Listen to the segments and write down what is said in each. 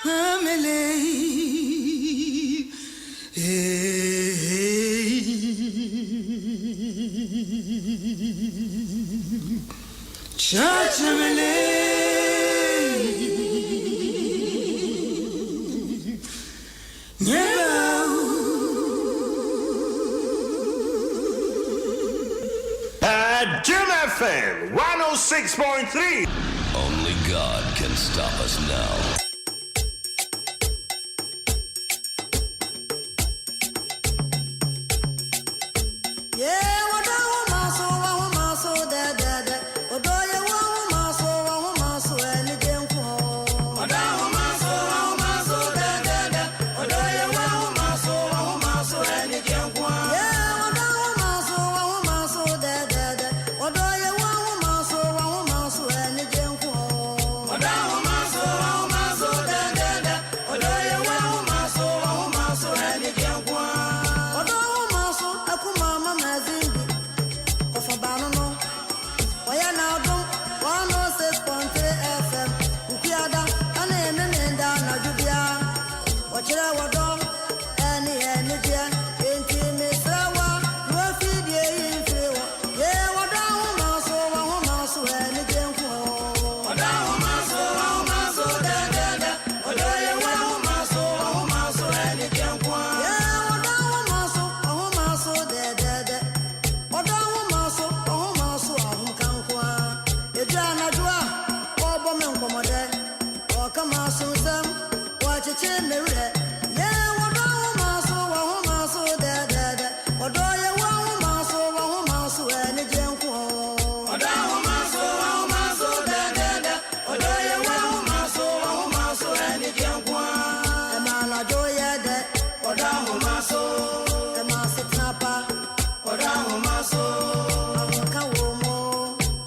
Family. Church Adom FM 106.3. Only God can stop us now. Adom 106.3 FM. Ukiada, ane nenda na jubia. Wachira wado, eni dia. Enti misrawa, nuafi die infrewa. Ye wada humaso, eni jenko. Wada humaso, da. Wada ye wa humaso, eni jenko. Ye wada humaso, da. Wada humaso, ahumkankwa. Ejana jua, obo menkomode. Okama sunsam, wachiche mere. Ye wada humaso, da. Wada ye wa humaso, eni jenko. Wada humaso, da. Wada ye wa humaso, eni jenko. Emala joye de, wada humaso. Ema sitnapa, wada humaso. Amuka womo,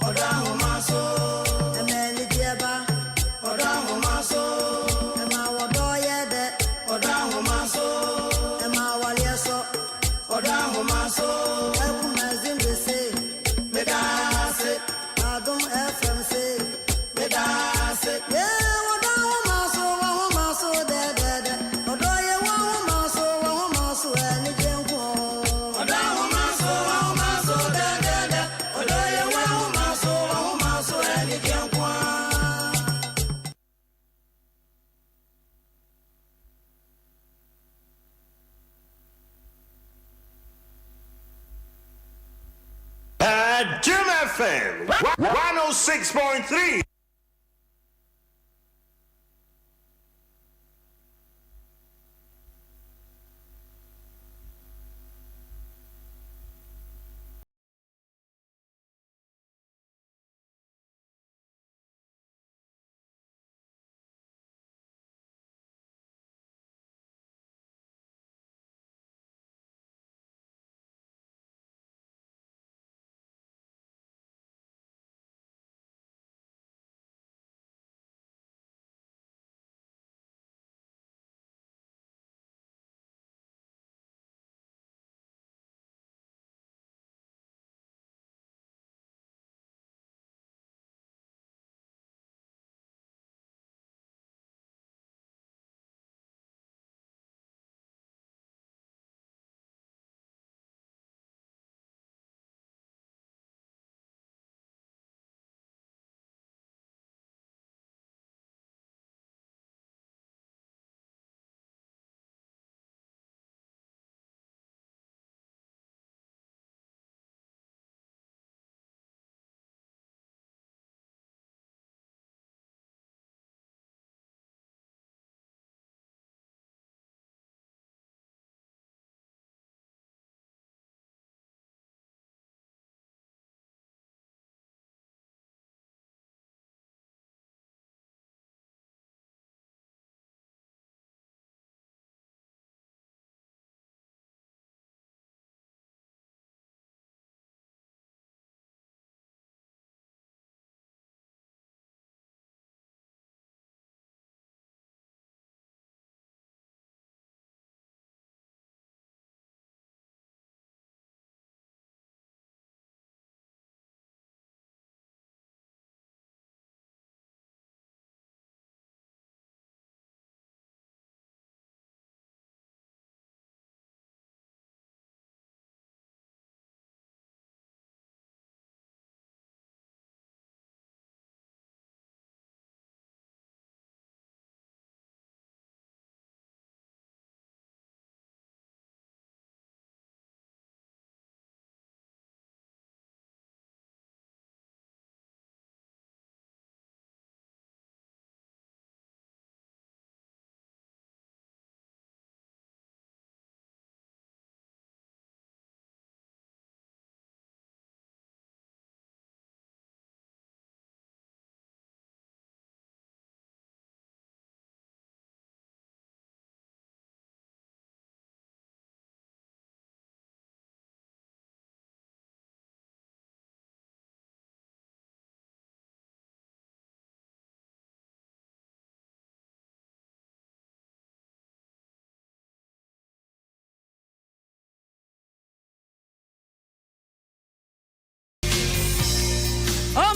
wada humaso. Emeli dieba, wada humaso. Ema wadoye de, wada humaso. Ema walieso, wada humaso. Akumaa Zimbi say, medase. Adom FM say, medase. Yeah, wada humaso, da. Wadoye wa humaso, eni jenko. Wada humaso, da. Wadoye wa humaso, eni jenko. Adom FM 106.3.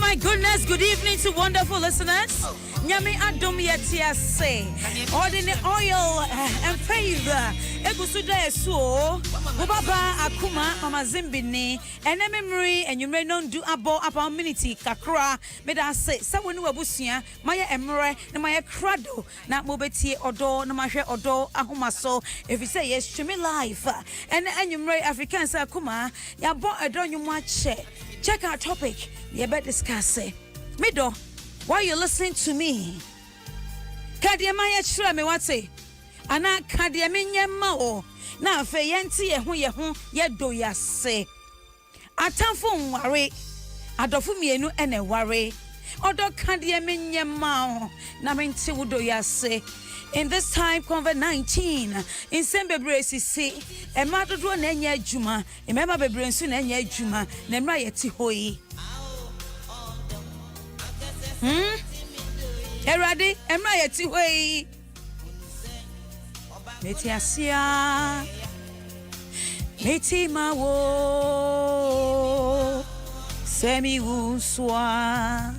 my goodness, good evening to wonderful listeners. Nyame Adom yetia say, ordinary oil and favor. Egusuda eso, Baba Akumaa, Mama Zimbi ni, and memory, and you may not do abo upon minity kakra. Meda say, someone who abusia, Maya Emre, and Maya Crado, not mobeti Odo, no Masha Odo Ahomaso. If you say yes, to me life, and you may Africans Akumaa, ya bought a don you watch. Check our topic. You better discuss it. Mido, why you listening to me? Kadiamaya chura me wate. Ana kadiaminya mao. Na fe yenti ye do ya se. Atamfo nware. Adofo mienu ene ware. Odo kadiaminya mao. Na menti wudo ya se. In this time, COVID-19, in Sembebre Sisi, a madodo na enya adwuma, e mema bebre nso na enya adwuma, na mra yeti hoyi. Erade, emra yeti hoyi. Meti asia. Meti mawo. Semi uswa.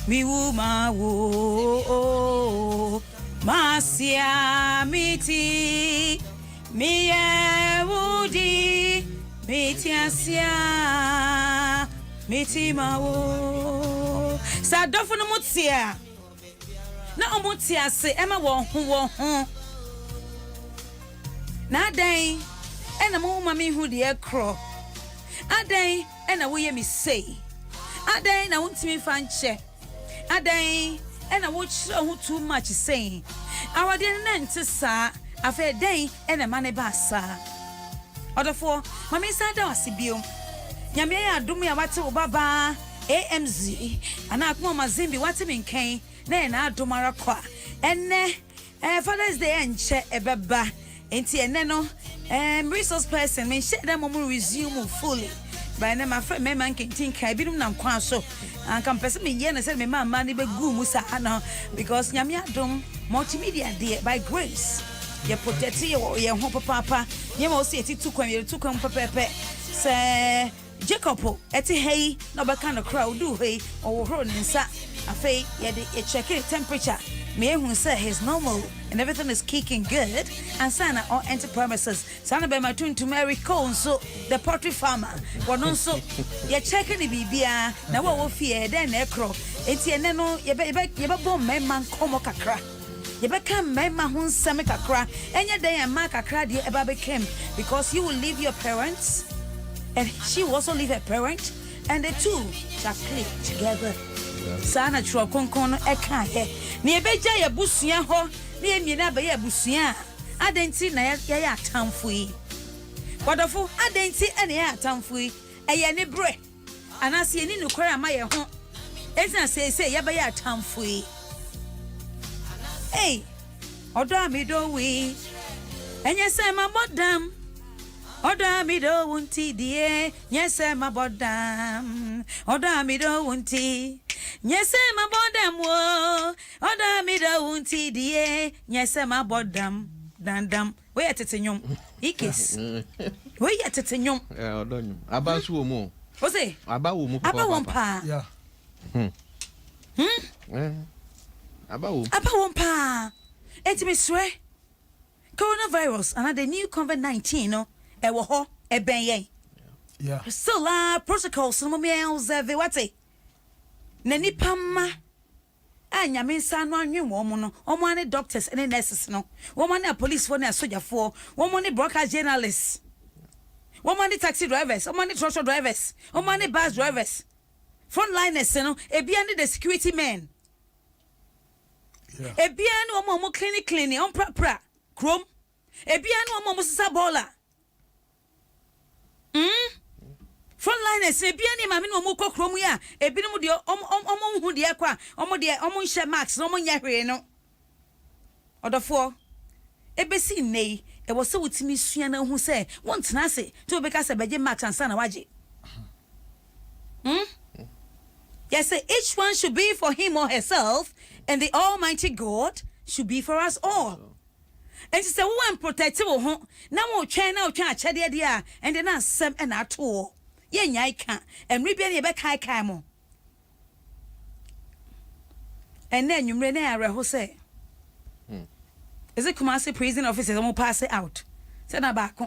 Mi mawo. Masia miti miye wudi miti asia miti mawo sadofo no mutia na omutia se ema wo ho na dan ena mo mama hu de ekro adan ena wo ye mi sei adan na wontimi fa nche adan and I watch who too much saying. Our didn't sa afe day and a money bassa. Other for Mammy Sada Sibium. Yamia do me a water baba AMZ and Akumaa Zimbi what him in cane, then I do Maraqua. And Father's Day and check a baba. Ain't he a nano? Resource person may share them resume fully. By my friend, my man can think I be no so. And come person me yen and said me man money be good musa because Yamia dom multimedia dear by grace. You protect your home papa. You will see it took when you took on pepe. Say Jacopo, eti hey, no but kind of crowd do hey or run in sa. A fay, yet check it temperature. Me who say he's normal and everything is kicking good and Sana or enter premises. Sana be my tune to Mary Cone so the poultry farmer. But also you're checking the bibia now what will fear then necro. It's a nano you be born man como kakra. You become man who's semikakra and your day and mark a crowd you ever became because you will leave your parents and she will also leave her parent and the two shall click together. Sana chua konkono eka he ni ebeja ya busua ho ni emiena ba ya busua adenti na ya atamfo yi kodofo adenti ene ya atamfo yi eye ne bre anase eni nukore ama ye ho ezina se ya ba ya atamfo yi hey odo amido wi enye se ma bodam odo amido wunti die nyese ma bodam odo amido wunti Nyese ma bodam wo oda mi da wunti die nyese ma bodam dandam we atetenyom ikes we atetenyom odonyum aba so wo mu o say aba wo mu papa aba won pa yeah aba won pa etimi swe coronavirus and the new COVID-19 no e wo ho e ben yen yeah so la protocols no me observe what say na nipa ma anyame nsa no anwen wo mo no omo ane doctors and nurses no womo ane police for na soldier for womo ane broadcast journalists womo ane taxi drivers womo ane truck drivers womo ane bus drivers frontliners no ebia ane the security men ebia ane womo clinic on pra krom ebia ane womo sisa bola frontliners ebia ni mame no mo kokrom ya ebinom de hu de akwa omo nhye max no mo nya hwe no odofo ebesi nei e wo se wutimi sua na hu se won tena se to be ka se beje max ansa na waje yes each one should be for him or herself and the almighty God should be for us all. And say we want protect wo ho na mo twen na otwa achede de a and na sem and ato ye nyai ka emri bia ne be kai kai mo and then you rene a reho say. Is it Kumasi prison officers won't pass it out? Say na back.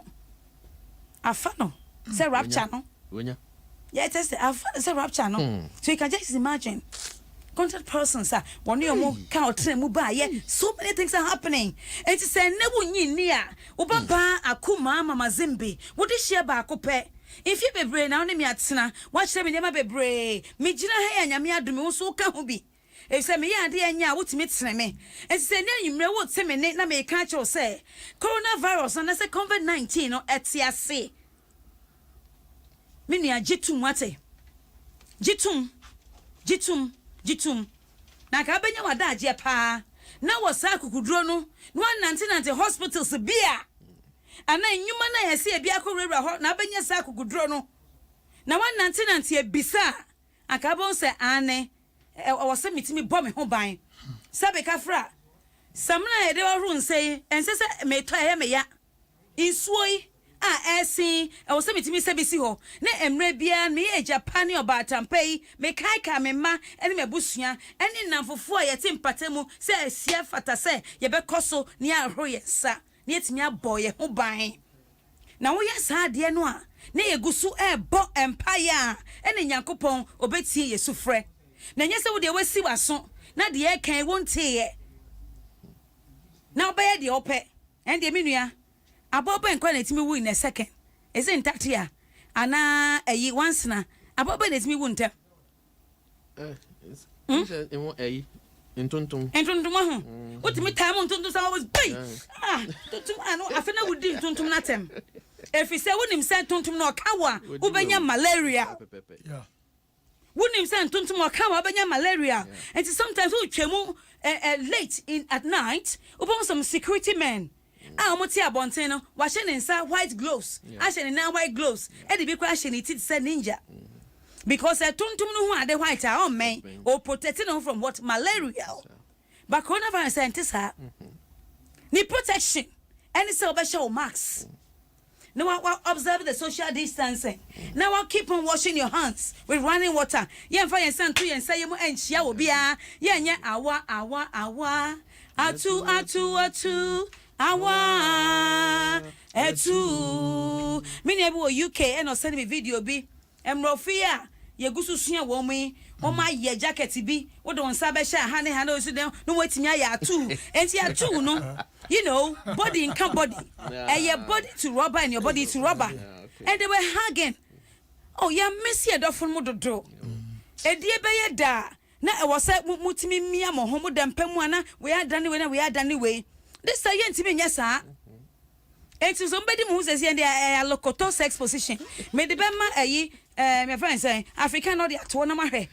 Afano. Say rap channel. Yeah, it is a rap channel. So you can just imagine. Contact persons are one year more count yeah. So many things are happening. And it's a never near Ubaba Akumaa Mama Zimbi. What is she about cope? If you be brain now name yatsina, watch them never be brave. Me jina hey and yamia do me so can be. If say me ya dear nya what meets me. And say you know what semi na me catch or say coronavirus and I say COVID-19 or etiase. Minia jitum wate. Jitum. Na ka benya wada agye pa. Na wasa kukudro no. No nante hospitals bia. Ana nyuma na yesi e bia korewura ho na benya sa kukudro no. Na wan nante e bisa. Aka bon se ane wasa mitimi bɔ me ho ban. Sabe ka fra. Samna e de wo run sei ense se me to e me ya. Insuoi esi o se mitimi se bisi ho na emre bia me e Japan oba tampai me kai ka me ma ene me busua ene namfofo a yete mpatemu se asia fata se ye be koso ne ahro ye sa ne yetimi abɔ ye ho ban na wo ya sa de no a na ye gusu e bo empire ene Nyankopon obetie ye sufrɛ na nyese wo de wasi waso na de e kan wonte ye na obeye de opɛ en de menua Abobo en kwana timi wu in a second. Is it intact here? Ana ayi once na. Abobo en timi wu ntem. Entontum ho. Utimi time ontontum sa was bay. Tontum ano afena wudi tontum natem. If you say wonim say tontum no kawa, ubenya malaria. Yeah. Wonim say tontum no kawa ubenya malaria. And sometimes we twemu late in at night, ubon some security men. Omoti abonten no wa hye inside white gloves ahye na white gloves e de bi kwa hye ni tit say ninja because tuntum no hu ade white a men or protecting them from what malaria but coronavirus scientists are ni protection any say obesha mask now observe the social distancing now keep on washing your hands with running water yen fa yen san to yen say mu enchia obi a yen nye awa atu awa etu mini ebi wo UK and send me video bi emrofia ye gusu sua wo mi o ma ye jacket bi wo de won sa be sha ha ne ha no so dem no watimi aya atu enti atu no you know body in can body your body to rubber and your body to rubber and they were hugging oh ya miss ye dofun mo dodo edie be ye da na e wo say mutimi mia mo ho mo dem pamu ana we adane we na we adane we this say ntimi nya sa enti somebody mu say say dey lokoto sex position me de be ma ayi my friend say African no dey ato na ma hwe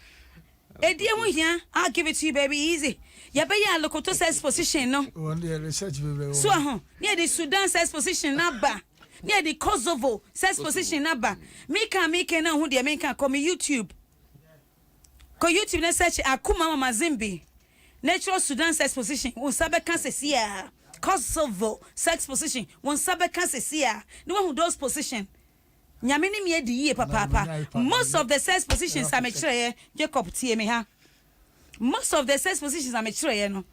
edie mu hia I'll give it to you baby easy ya be ya lokoto sex position no One day research baby so near the Sudan sex position na ba near the Kosovo sex position na ba me can na hu dey me can come YouTube ko YouTube na search Akumaa Mama Zimbi natural Sudan sex position won sabe kan sesia Kosovo sex position won sabe kan sesia no one who those position nyame ni me di ye papa most of the sex positions are mature Jacob tie me ha most of the sex positions are mature no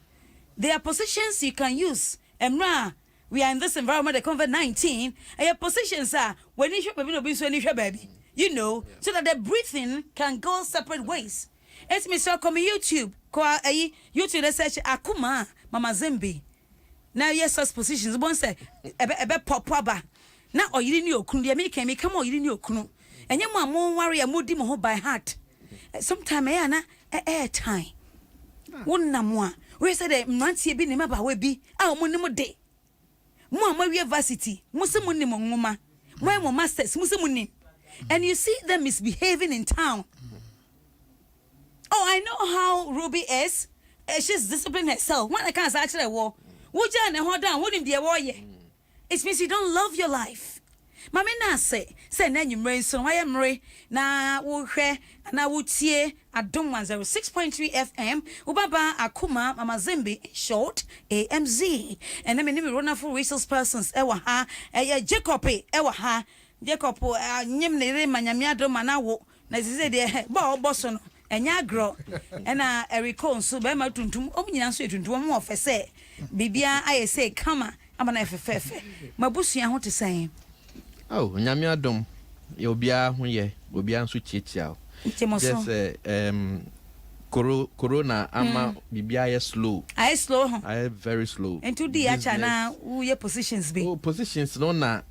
there are positions you can use emra we are in this environment of COVID-19 and positions are when you baby no be so any baby you know so that the breathing can go separate ways. It's me so come YouTube YouTube search Akumaa Mama Zimbi now yes such positions one say ebe pop ba na oyiri ni okunu de me come oyiri ni okunu enye mo amon ware ya modi mo ho by heart sometime e na time wonna mo a we say the mrantie bi ne maba we bi a mo nim de mo amawie varsity mo se mo nim nwoma mo masters mo se mo nim and you see them misbehaving in town. Oh, I know how Ruby is. She's disciplined herself. When I can't actually war, would you and hold down? Wouldn't be a warrior? It means you don't love your life. Mammy na say then you rain so I am Ray na wo hwe na wo tie Adom 106.3 FM Ubaba Akumaa Mama Zimbi in short AMZ and let me run for resource persons ewa ha Jacob ewa ha Jacob nyem ne re manyame adom na wo na ze de ba oboso no enya agro na eriko nso be ma tuntum omnyina so tuntum mo ofese bibia aye say kama ama na efefefe mabusua ho tesɛn oh nyame adom ye obia ho ye obia nso chiechia just corona ama bibia ye slow I slow ho I very slow into the acha na wo positions be positions no na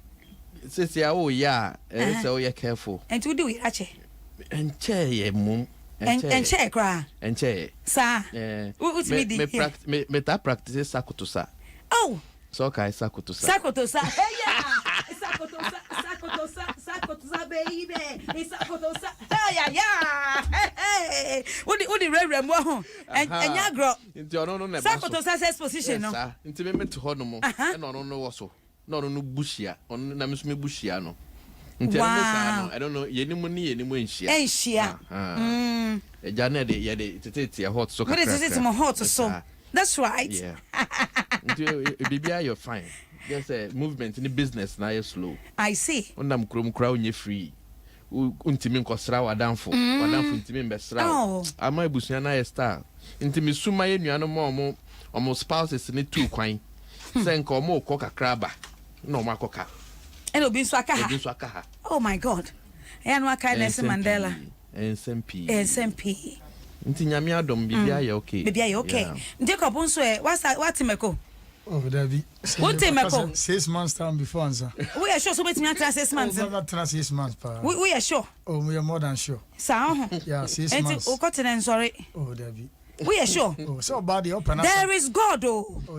sisi ya ya say o ye careful into the we ache enche ye mum enche kra enche sa utimi di me ta practice sakotosa oh so kai sakotosa yeah sakotosa baby sakotosa yeah udi rere mo ho enya gro nti ono no na sakotosa says position no nti me meto ho no mo e no no wo so no bushia ono na me so me bushia no nti no sa no I don't know yenimu ni yenimu enhia eja na de ye de tete hot so kakra tete mo hot so that's right yeah nti bibia you're fine there's a movement in the business na you slow I see onam krom kra onye free untimi nkosra wadanfo ntimi mbesra ama ebusuan na star ntimi suma ye nuano mo omo spouses ni two kwan se nka omo okọ kakra ba na omo akoka eno bi nso aka ha oh my god ya no aka Nelson Mandela SMP nti nyame adom bibia ye okay Jacob nso what meko oh David what meko 6 months time before answer we are sure so betimi atra 6 months never try 6 months pa we are sure oh we are more than sure yeah 6 months o continent sorry oh David we are sure so body open there is God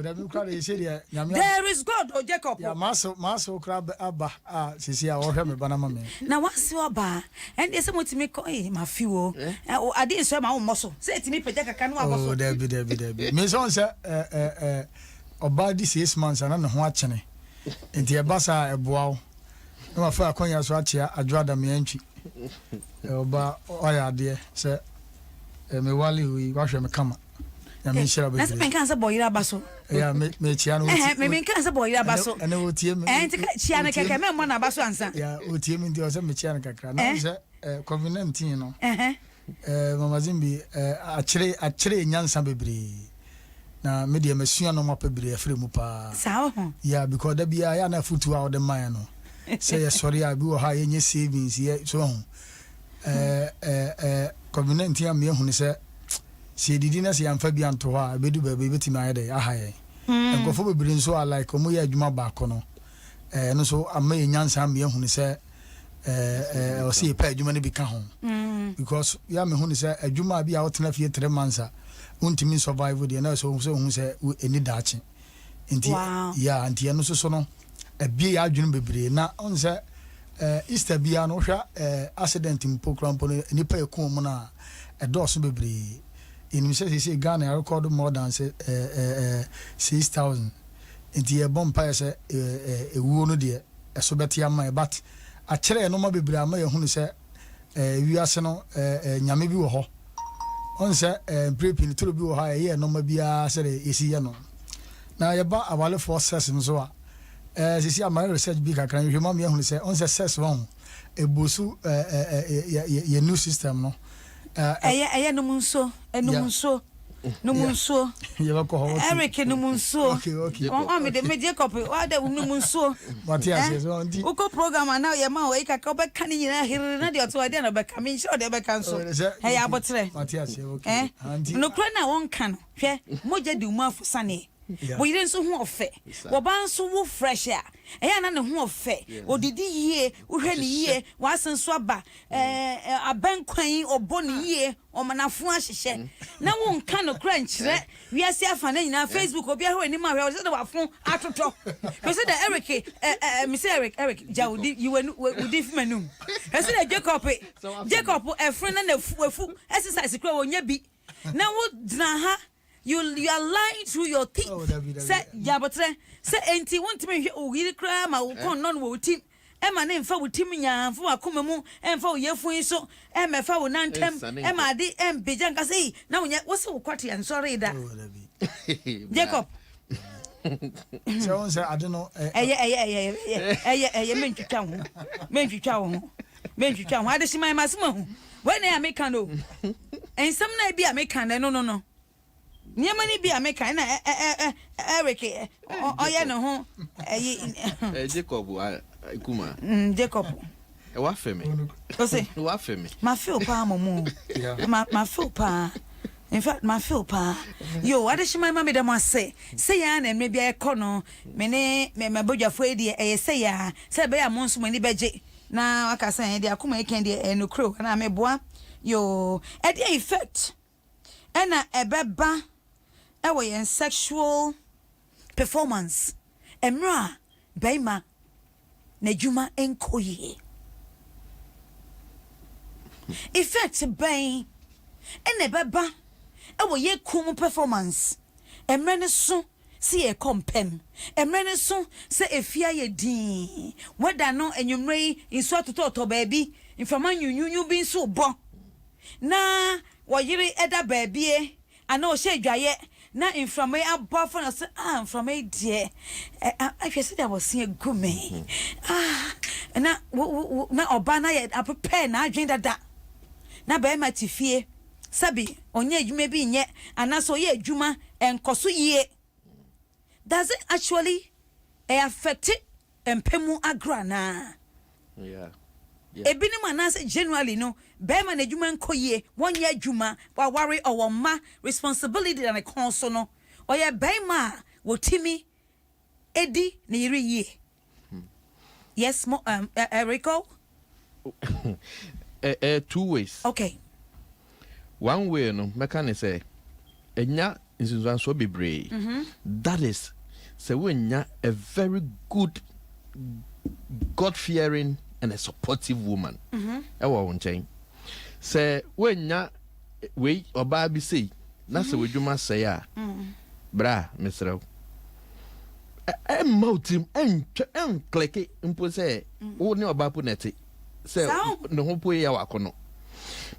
David crowd you say there is God Jacob yeah maso crowd aba sisi a wo hwe me bana mama na wasi oba and dey say motimi ko ma fi o ade nso ma wo moso say etimi pete kaka no aboso oh David me so say oba di 6 months ana no ho achene enti e basa eboawo na ma fa akonya so achia adwoada me antwi oba oya de say me wali wi wa hwe me kama ya me shira be na se me kan se boyira baso ya me chia no me kan se boyira baso ene wo tie me enti chia na keke me mo na baso ansa ya wo tie me ndi o se me chia na kakra na se COVID-19 no mama Zimbi achire nyansa bebre na media mesua no mapebre afre mu pa sawo ya because da bia ya na futu a o de man no say sorry abi wo ha yenye savings ye so COVID-19 am ye hunu se se didi na se yamfa bi anto ha bedu ba betimi ayede aha ye enkofo bebre nso a like omo ye adwuma ba ko no no so amma ye nyansa am ye hunu se o se pa adwuma ne bi ka ho because ya me hunu se adwuma bi a wotena fie 3 months untimi survive de na so hu se eni dachi nti ya nti no so no ebie ya adwunu bebre na on se Easter bia no hwa accident mpo krampo nipa ekun mu na edoso bebre enim se Ghana record more than 6,000 nti e bompa se ewuo no de eso beti ama but a kire no ma bebre ama ye hunu se wiase no nyame bi wo ho on se prepin tolo bi wo ha ye no ma bia se esi ye no na ye ba awale forces nso a sisi ama research bi kakran hwema me ehunu se on se ses won ebosu ye new system no eye no munso no munso ye ba ko ho Eric no munso okay on me de media copy wa de no munso Matias so ndi uko program na ye ma o ikaka obeka ni nyina hiri na de oto de na beka me sure de beka nso hey abotre Matias okay no kro na won kan hwe moja di mu afusane bo yire nso ho ofe wo ba nso wo fresh a eya na ne ho ofe odidi yie wo hwe ni yie wa asenso aba abankwan obo ni yie o manafo ahyehye na wo nka no kra nkyere wiase afa na nyina Facebook obi ahwe ni ma hwe wo se de wafo atoto we se de Eric Mr. Eric Jawudi you wudi fmanum we se de Jacob friend na fu exercise kra wo nya bi na wo dina ha you are lying through your teeth. Say jabotre say enti want me o yiri kra ma wo kon no wo tim e ma ne mfa wo tim nya mfa akoma mu e mfa wo yefun so e me fa wo nantem e ma de e bejan ka say na wo nya wo se wo kwate an sorry da Jacob so on say I don't know mentwitwa wo ade shima masima hu when I make no And some na be a meka no. Niema ni bi a meka na Eric oya no ho Jacob Akumaa Jacob e wa femi o say wa femi ma feel pa momo ma feel pa in fact ma feel pa yo adeshima ma me dem ase say ya na me bia e ko no me ne me bodwafo e de e say ya say be ya mo nso mani beje na aka say de Akumaa e ken de no crow na me boa yo e de effect ena ebeba ewo yen sexual performance emra baima na juma enkoye effect bain ena beba ewo ye kum performance emre ne so si e kompem emre ne so se efia ye din weda no enwumre inso atoto baabi infama nyunyunyu bi nso bo na wo yiri eda baabie ana o she dwaye na inframe abofo na se inframe die ahwese da was see gume na oba na ye prepare na adwen dada na ba ma tifie sabi onye adwuma bi nye ana so ye adwuma enkoso yie. Does it actually affect empemu agrana? Yeah. Ebinim anase generally no bema na adwuma nkoye wonye adwuma wa worry or ma responsibility na konso no oye bema wotimi edi na yiri ye. Yes mo Rico. Two ways. Okay. One way no meka say enya nsinzan so bebre. That is say we nya a very good God-fearing and a supportive woman. Ewa wonchen. Say when ya we oba bi say na se wedwuma say a bra mesrew. Moutim click impo say wo ne oba po neti. Say no ho po ya wakono.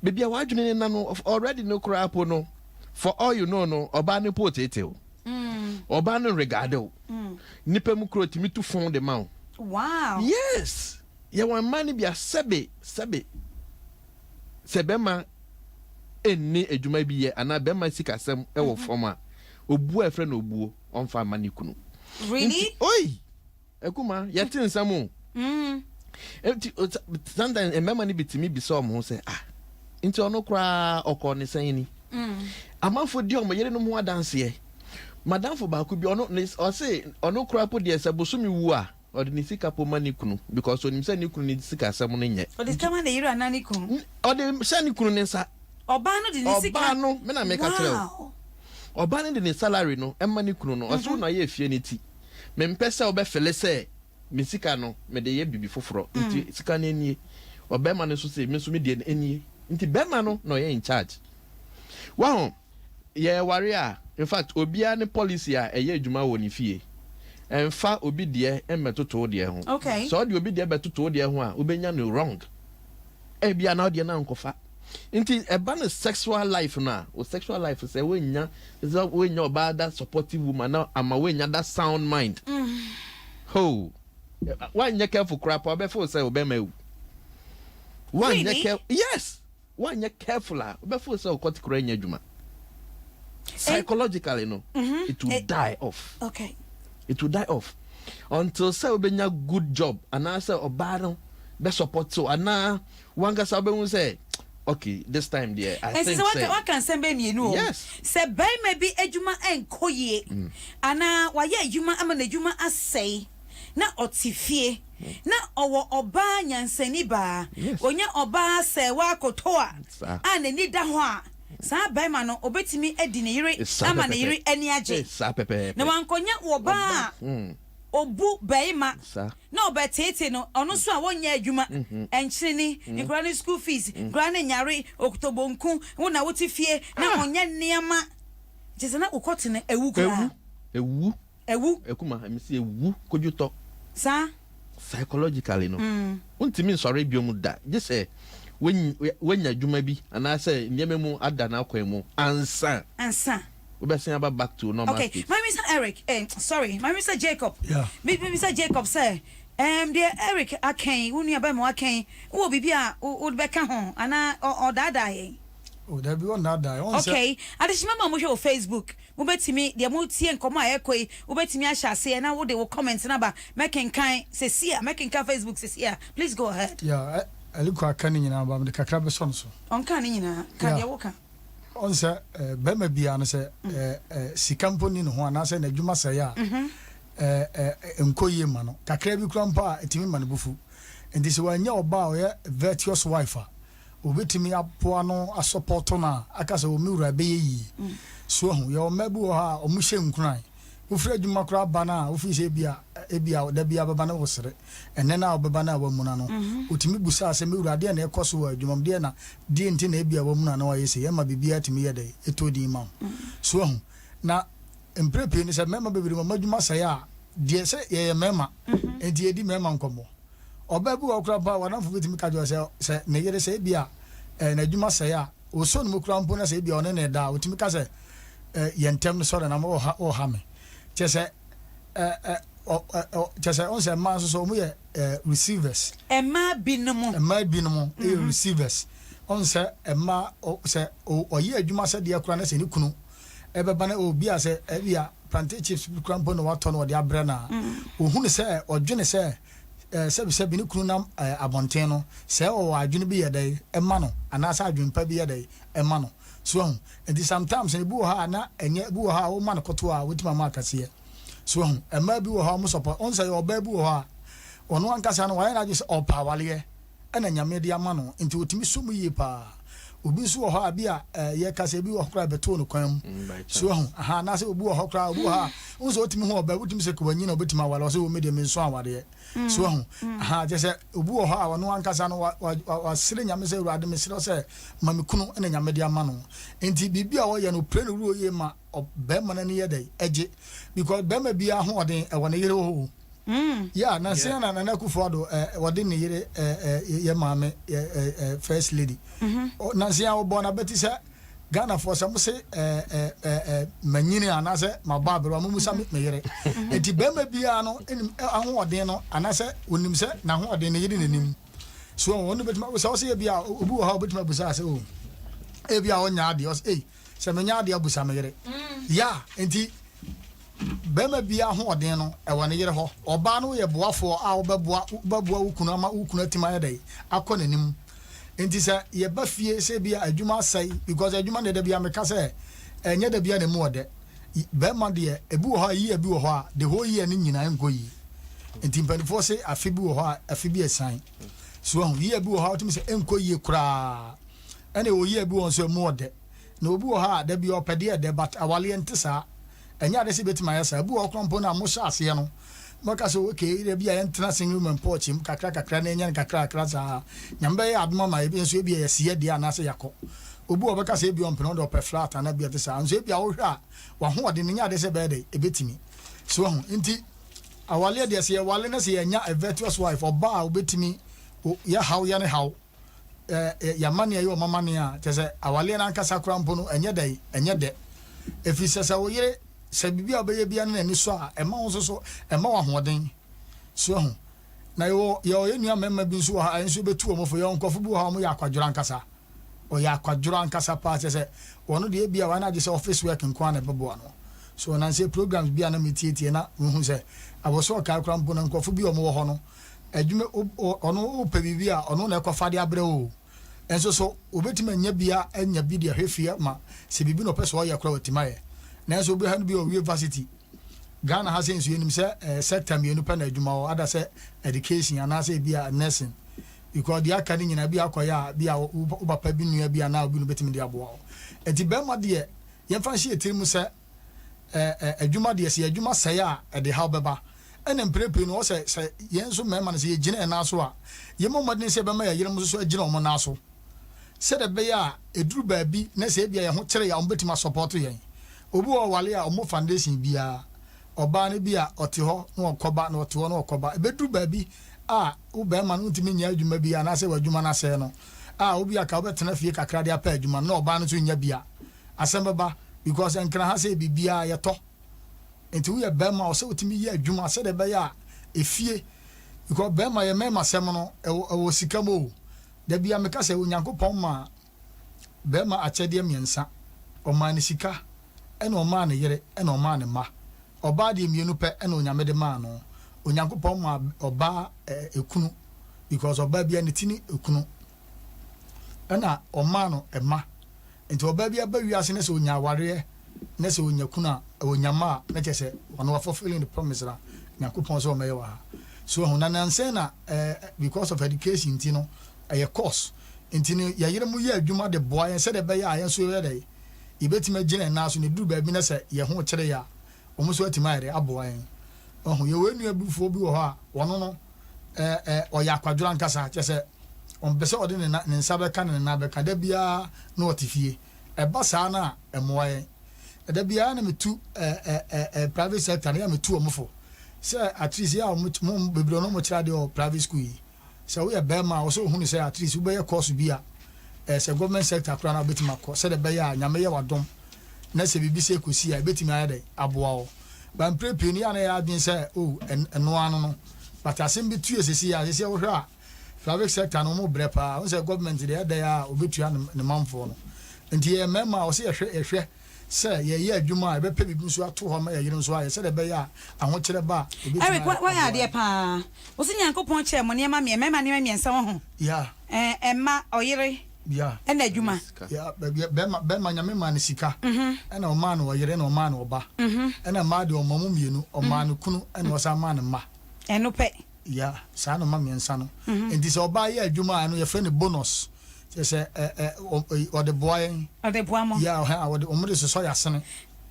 Baby wa adwene na no already no kra po no. For all you know no oba ne po tete o. Oba no regard o. Nipa mu kro timi to fond de ma. Wow. Yes. Ya wan mani bia sebe sebema enni adwuma bi ye ana bema sikasem e wo foma obu afre na obuo onfa mani kunu. Really? Oi. Akumaa yati nsam sometimes emema ni bitimi bi so mo say nti ono kra okọ ne san ni. Amanfo di omo yere no ho adanse ye. Madamfo ba ku bi ono o say ono kra po de se bosumi wu a or the sika po mani kunu because when you say ni kunu ni sika asem no nye. O de kama na yiro anani kunu. O de say ni kunu ni nsa. Oba no de ni sika. Oba no me na make kire. Oba no de ni salary no e mani kunu no. O so na ye fie ni ti. Me mpese oba fele say me sika no me de ye bibi foforo. Nti sika na enie. Oba ma no so say me so me de enie. Nti be ma no no ye in charge. Wow. Ye warrior. In fact, obia ne policy a eye adwuma wo ni fie. Enfa obi de emetoto de ho. Okay. So de obi de betoto de ho a obenya no wrong. Bia na de na nkofa. Nti eba no sexual life na, o sexual life say wenya oba that supportive woman na ama wenya that sound mind. Ho. One you careful crap obefo say obema ewu. One you careful. Yes. One you careful obefo say okoti kura nya adwuma. Psychologically no, it will die off. Okay. It will die off until say obenya good job and I say obano be support so and now one ga say say okay this time there I think so what can say be me no yes say by maybe adwuma enkoye ana waye adwuma ama na adwuma asai na otifie na owo oba nyansani ba onya oba se wa kotoa ana ni da ho a sa baima no obetimi edi ne yire ama ne yire ani age sa pepe na wankonya wo ba obu baima na obetete no ono so a wonya adwuma enkyere ni nkura ne school fees nkura ne nyare okutobonku wona wotifie na onya niama jese na ukote ne ewu kura ewu Akumaa am say ewu kojuto sa psychologically no untimi sorry biom da just say when adwuma bi ana say nyeme mu ada na akwan mu ansa we be saying about back to normal state. My Mr. Eric sorry my Mr. Jacob Mr. Jacob say dear Eric aken unu aba mo aken wo bibia wo be ka ho ana o dada ye Oh, there be one that die. Okay, adishima ma mo hwe o Facebook. Mo betimi de mo tie nkomo a ekoi, wo betimi a hyase na wo de wo comment na ba mekenkan sesia, mekenkan Facebook sesia. Please go ahead. Yeah, aliko akani nyina ba me kakra be so so. Onka ni nyina, ka de wo ka. On se bema bia no se sikamponi no ho anase na adwuma sɛ ya enkoyie ma no kakra bi krampa etimi ma no bufu enti se wanya oba oyɛ virtuous wife a obetimi apoa no asupport na aka sɛ omiwura be yi so ho ye omabu ha omuhye nkran ofura adwuma kra ba na ofi se bia da bia baba na wosere enne na obaba na wamuna no otimi busa sɛ miwura de na ekoso wa adwuma de na de nti na bia wamuna na wayɛ se ye ma bibia timi ye de etodi ma so ho na emprepe ni sɛ mema bebiri ma adwuma sɛ ya de sɛ ye mema enti edi mema nkomo obabu okra ba wanafo betimi ka jo sɛ ne yere sɛ bia na adwuma sɛ ya oso no mokra mpo na sɛ bia one na da otimi ka sɛ yentem no sɔre na mo ha me chese on se man so mo ye receivers Emma binom receivers on se emma se oye adwuma se de akura na se ni kunu ebeba na obi a se bia plantain chips krampo no wato no de abre na ohunu se odwene se se bi ni kunu na abonten no se o adwene bi ye dai emma no anasa adwempa bi ye dai emma no so and sometimes ni bu ha na enye bu ha wo man koto a wotima ma akase so emma bi wo ha mo support on say oba bi wo ha ono ankasa no wa na je opa wale na nyame de ama no nti otimi so mu yi pa obi so wo ha bi a ye kase bi wo kra beto no kwan so aha na say obi wo kra obi ha on so otimi ho oba otimi se ko wanyi na obetima wale so wo me de me so awade so aha je se obi wo ha ono ankasa no wa sire nyame se urade me sire se mamekunu na nyame de ama no nti bibia wo ye no pre no ruo ye ma obema na ne ye dai eje because bema bia ho odin e wona yere ho yeah na se na kufodo wode ne yere ye maame first lady na se a wo bona beti se Ghana for some say manyini anase mababro amumu sami meyere enti bema bia no aho odin no anase onim se na ho odin ne yere nanim so wonu betima so se bia obi wo ha betima busa se o e bia onya ade o se menya ade abusa meyere ya enti bema bia ho odin no e wona yere ho oba no ye boafo a obeboa ukunu ama ukunu atima ye dai akọ nanim enti sa ye ba fie se bia adwuma sai because adwuma ne da bia meka se enye da bia ne mu ode bema de ebu ho yi ebi ho a the whole year ni nyina enko yi enti mpanifo se afi bi ho a afi bi esan so yi ebi ho a otimi se enko yi kura ene o yi ebi ho so mu ode na obi ho a da bia opede de but awale ntisa enya de se betima ya sa ebi ho krompo na mo sha ase no maka so okay de bia entra single room porch im kakra na enya kakra za nyambe ya adoma ma ebi nso ebi ya sie de anase yakọ obu obeka se ebi ompeno de opeflat na bia de sa nso ebi awohwa wa ho ode nya de se be de ebetimi so ho nti awale de se wale na se enya a virtuous wife oba obetimi ya how ya ne how ya mane ya mama ne a tese awale na nkasa kura mpo no enye de efi sesa wo yire se bibia obeye bia na ni so a ema wo so ema wa hoden so ho na yo nua mema bi so ha enso betu o mofo yo nkofo bu ha mo ya akwadwura nkasa o ya akwadwura nkasa pa se wono de bia wa na je se office work nko na bebo no so na se programs bia na metietie na hu se aboso ka kra mpo na nkofo bi o mo ho no adwume ono o pe bibia ono na ekofa de abre o enso so obetima nya bia anya bi de hwefia ma se bibi no peso o ya kra watimaye na so obi ha no bi o university Ghana has in you sector me no pana adwuma o ada se education anase bia nursing because the academy na bia akoya bia ubapa bi nua bia na obi no betimi de aboa o enti be ma de ye fa hye etirim se adwuma de se adwuma sai a de ha beba ene mprepe no se ye nso mema na se ye gina na so a ye mo modin se be ma ya yerem so agina o mo na so se de be ya eduru ba bi na se bia ye ho kire ya o betima support yen obi o wale a o mo foundation bia oba ne bia ote ho na okoba na ote ho na okoba ebedu ba bi a wo be ma no ntimi nya adwuma bia na se wadwuma na se no a obi aka obetena fie kakra de apa adwuma na oba no so nya bia asembeba because enkra ha se bibia ye to enti wo ye be ma o se otimi ye adwuma se de be ya efie because be ma ye mema sem no e wo sikamo da bia meka se onyankopon ma bema achede miensa oma ne sika ena oma ne yere ena oma ne ma oba de mienu pe ena onyame de ma no onyankopon ma oba ekunu because oba bia ne tini ekunu ena oma no ema enti oba bia ba wiase ne se onya aware ne se onya kuna onyama na chese ono fulfilling the promise la nyankopon so ma yewa so honananse na because of education tino a course ntini ya yire mu ye adwuma de boa yen se de be ya yen so ye de ibetima gine na so ne duru ba bi na se ye ho kire ya omo so atima ire aboa yen ohun ye wenu abufuo bi wo ha wono no oya kwadura nkasa chese on bese ode ne nsa be ka ne na be ka da bia na otifie eba sa na emoa yen da bia na metu private sector na metu omofo se at least ya mo bebro no mo kira de private school so we be ma so hunu say at least we be course bia se government sector kra na betima ko se de be ya nyame ye wadom na se bibi se kosi ya betima ya de aboa o ban prepare ni ya na ya adwen say oh eno anu no but asem bi tu esesi ya se wo hwa private sector no mo brepa o se government de da ya obetua ne manfo no nti ye mema o se ehwe say ye adwuma e be pe bibi so ato ho ma ye yire so aye se de be ya aho kire ba Eric why are there pa o se nyankopon che mo ne ma me mema ne miensa ho ya emma oyire ya ena adwuma ya be ma nyame ma ne sika ena o ma no oyire na o ma no oba ena ma de o mamu mienu o ma no kunu ena o sa ma ne ma eno pe ya sa no ma miensa no enti se oba ye adwuma no ye fe ne bonus say or the boy or the boy mo ya ha o de omre so ya sene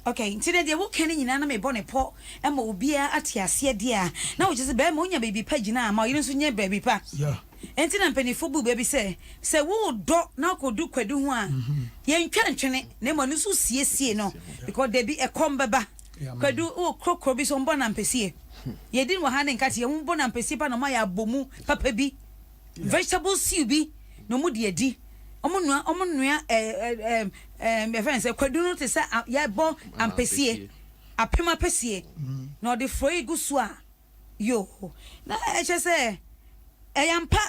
okay nti de wo kan nyina na me bone po e ma obia atiase de a na wo jese be ma onya baby pa gina ma yire so nya baby pa ya enti na mpanifo bu baby se wo do na kodu kwadu ho a ye ntwa ntwene na ma no so siesie no because there be a kombeba kwadu o krokro bi so mbo na mpesie ye din wo ha ne nkate ye mbo na mpesie pa na ma ya bomu papa bi vegetable stew bi no mu de adi omonua me friend say kwadu no te say ya bo ampesie apema pesie no de froi gusu a yo na eche say eyampa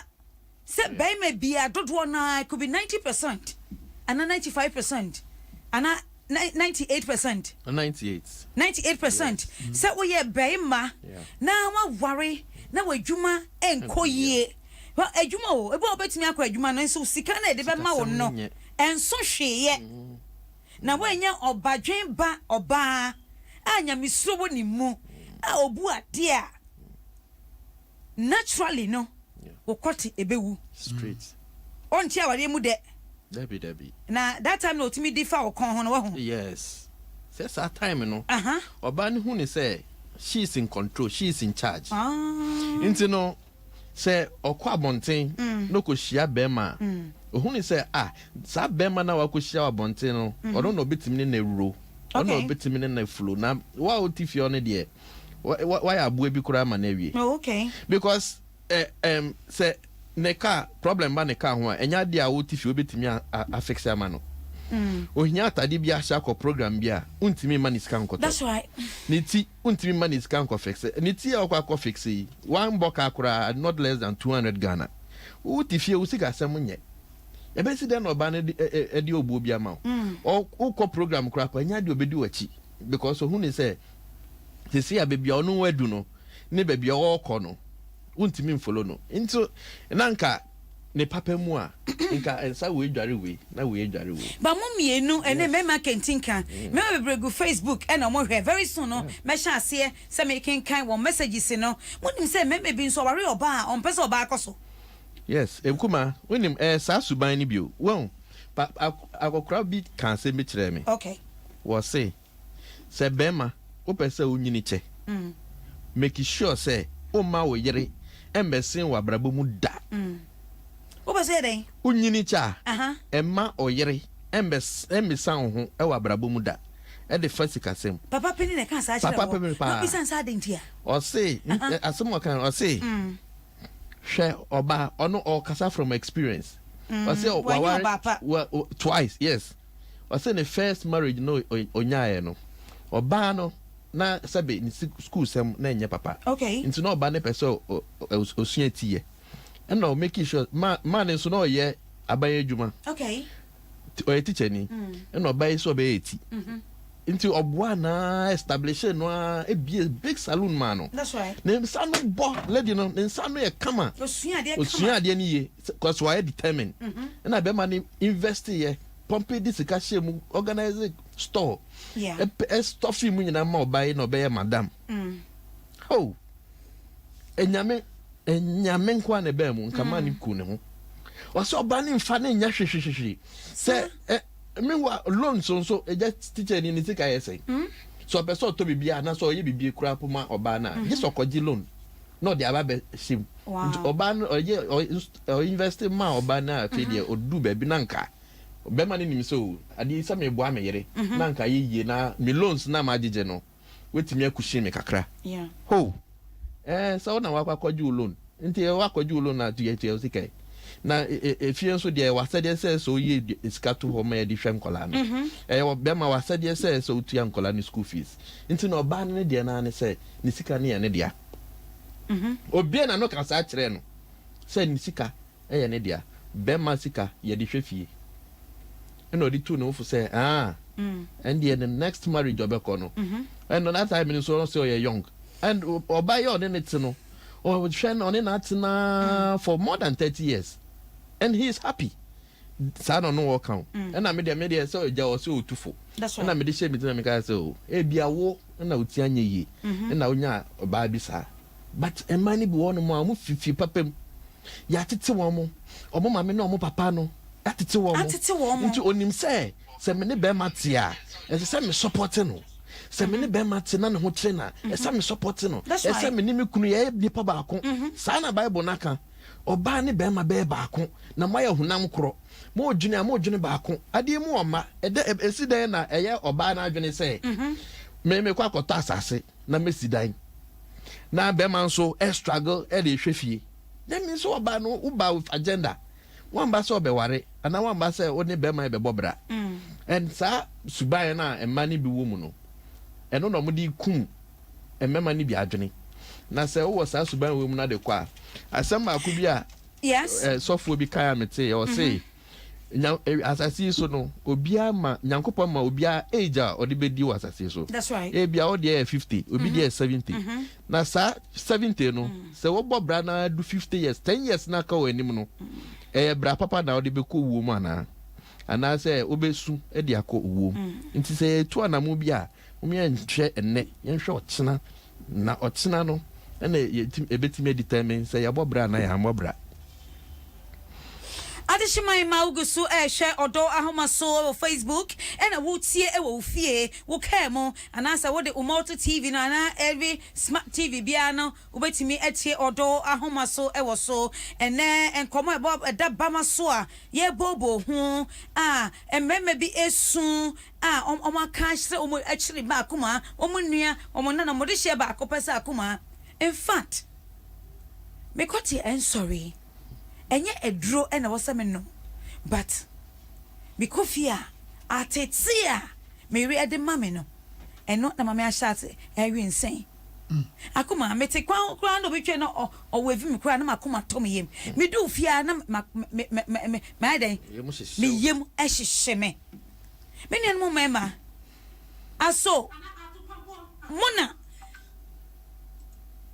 say be me bia dodo na could be 90% and 95% and 98% 98% say we ye be ma na wa worry na wadwuma enkoyie well, ejuma o ebe obetimi akọ ejuma no nso sika na ede be ma wo no enso hweye na wanya obadwen ba oba anya misro wo ni mu a obu ade a naturally no wo kwoti ebewu straight on tia wade mu de debi na that time no timi difa wo kon ho no wo yes says that time no oba ni hu ni say she is in control, she is in charge into no say okwa bonten no ko hia bema ohun say sa bema na wa ko hia bonten no odo no betimi na ewuro ono betimi na flow na wa otifi one de wa ya abu ebi kura ma na wie okay because say ne car problem ba ne car ho enya de a otifi obetimi affix ama no ohinya atade bi ahya ko program bi a untimi mani scan ko that's right niti untimi mani scan ko fix niti akwa fix one boka akura not less than 200 Ghana utifie usika asem nye ebe si den oba na edi obu obi ama o ko program kura kwa nya de obedi wachi because who ni say see ya baby onu wadu no ne baby o ko no untimi follow no into nanka ne papa mu a nka ensa we dware we na we dware we ba mo mienu ene mema kentinka me bebregu Facebook ena mo hwe very soon no me sha ase se me kenkan won messages no wonim se me bi nso ware oba on pese oba akoso yes Akumaa wonim sa suban ni bio won akokra bi kan se me kire me okay wo say se bema wo pese onyini che make sure say o ma wo yere embesin wa brabo mu da what was it then unyini cha emma oyere embesan ho e wa brabo mu da e de fasika sem papa peni ne kan sa chire papa peni pa no bisan sa dentia o say asem o kan o say hwe oba ono o kasa from experience o say wa twice yes o say the first marriage no onyae no oba no na sabe ni school sem na enye papa okay into no oba ne pese osua tie and now making sure man so no ye abaye adwuma okay ɔyɛ teacher ni ɛna ɔbaa yi so ɔbɛyɛ eti nti ɔboa na establish no a ebie big saloon man no that's right ne nsa no bɔ lady no ne nsa no yɛ kama osua adeɛ ni ye cause why determine ɛna bɛma ne invest yɛ pompe di sika hyɛ mu organize store stuff mu nyina ma ɔbaa yi na ɔbɛyɛ madam oh enyame nko na bɛɛ mu nkama ne ku ne ho wɔsɛ ɔbaa ne mfa ne nya hwehwehwehwe sɛ mewa loan so eja teacher ni sika yɛsɛ so ɔpɛ sɛ ɔtɔ bibia na so ɔyɛ bibia kura poma ɔbaa na gye sɛ ɔkɔgye loan na ɔde aba bɛ hyem ɔbaa no ɔyɛ invest ma ɔbaa na afei deɛ ɔdu baabi na nka bɛma ne nim sɛ o adeɛ sɛ meboa me yere na nka yɛyie na me loans na magyegye no wetumi akuhye me kakra ho sɛ wo na wakɔgye wo loan nti wakɔgye wo loan na tuyɛ sika na efie nso deɛ wasɛdeɛ sɛ so yɛ sika to hɔ ma yɛde hwɛ nkɔla no ɛyɛ bɛma wasɛdeɛ sɛ so tuya nkɔla no school fees nti na ɔbaa no deɛ na ne sɛ ne sika ne yɛ ne dea obia na no ka saa kyerɛ no sɛ ne sika ɛyɛ ne dea bɛma sika yɛde hwɛ fie ɛna ɔde tu ne wofo sɛ and the next marriage ɔbɛkɔ no and on that time no so ɔyɛ young and ɔbaa yɛ ɔne ne te no ɔhwɛ no ɔne na atena for more than 30 years and he is happy saa no work out and me dey say oja o se otufo and me dey share me tell me ka say o e bia wo na otia nya yi na onya oba bi saa but e mani bi won mo amu fifi papam ya tete won mo omo mame na omo papa no atete won mo nti onim say me ne be matia e say me support no se me ne be mate na ne ho kire na e say me support no e say me ni me kunu ye nipa ba ko saa na bible naka oba ne be ma be ba ko na moya hunam kro mo odwene ba ko ade mu oma esi dan na eye oba na adwene se me kwa akota asase na mesi dan na be man so struggle e de hwefie dem mi so oba no uba with agenda one ba so be ware ana one ba se oni be ma be bobra and sa suban na emani bi wo mu no eno no mo di kum emema ni bi adwene na se wo sa suban wo mu na de kwa asem akubi a yes sofo bi kaya mete e o say asasi so no obia ma nyankopon ma obia age a odi bedi wa asasi so that's right e bia o de 50 obi de 70 na sa 70 no se wo bobra na do 50 years 10 years na ka wanim no bra papa na odi be ko wo mu ana se obesu e de akọ wo nti se to anamu bi a umi enhwe enne yenhwe otena na otena no na ebetime determine say yabobra na ya mobra Adishimai Maugusu share Odo Ahomaso on Facebook and a wood see a wo fie wo kemo and answer what the Umoto TV na every smart TV biano ubetimi etie Odo Ahomaso e was so and then and come about a dabama soa ye bobo and maybe a soon my cash actually ba Akumaa omunia omonana modishia ba akopesa Akumaa in fact me kwati and sorry enye edro na wasame no but bikofia atetia me ri ade mame no eno na mame ahyate ewi nsen Akumaa mete kwa no betwe no owevi me kwa na Akumaa to me yem me du fia na me den me yem ehihye me ne no mema aso mona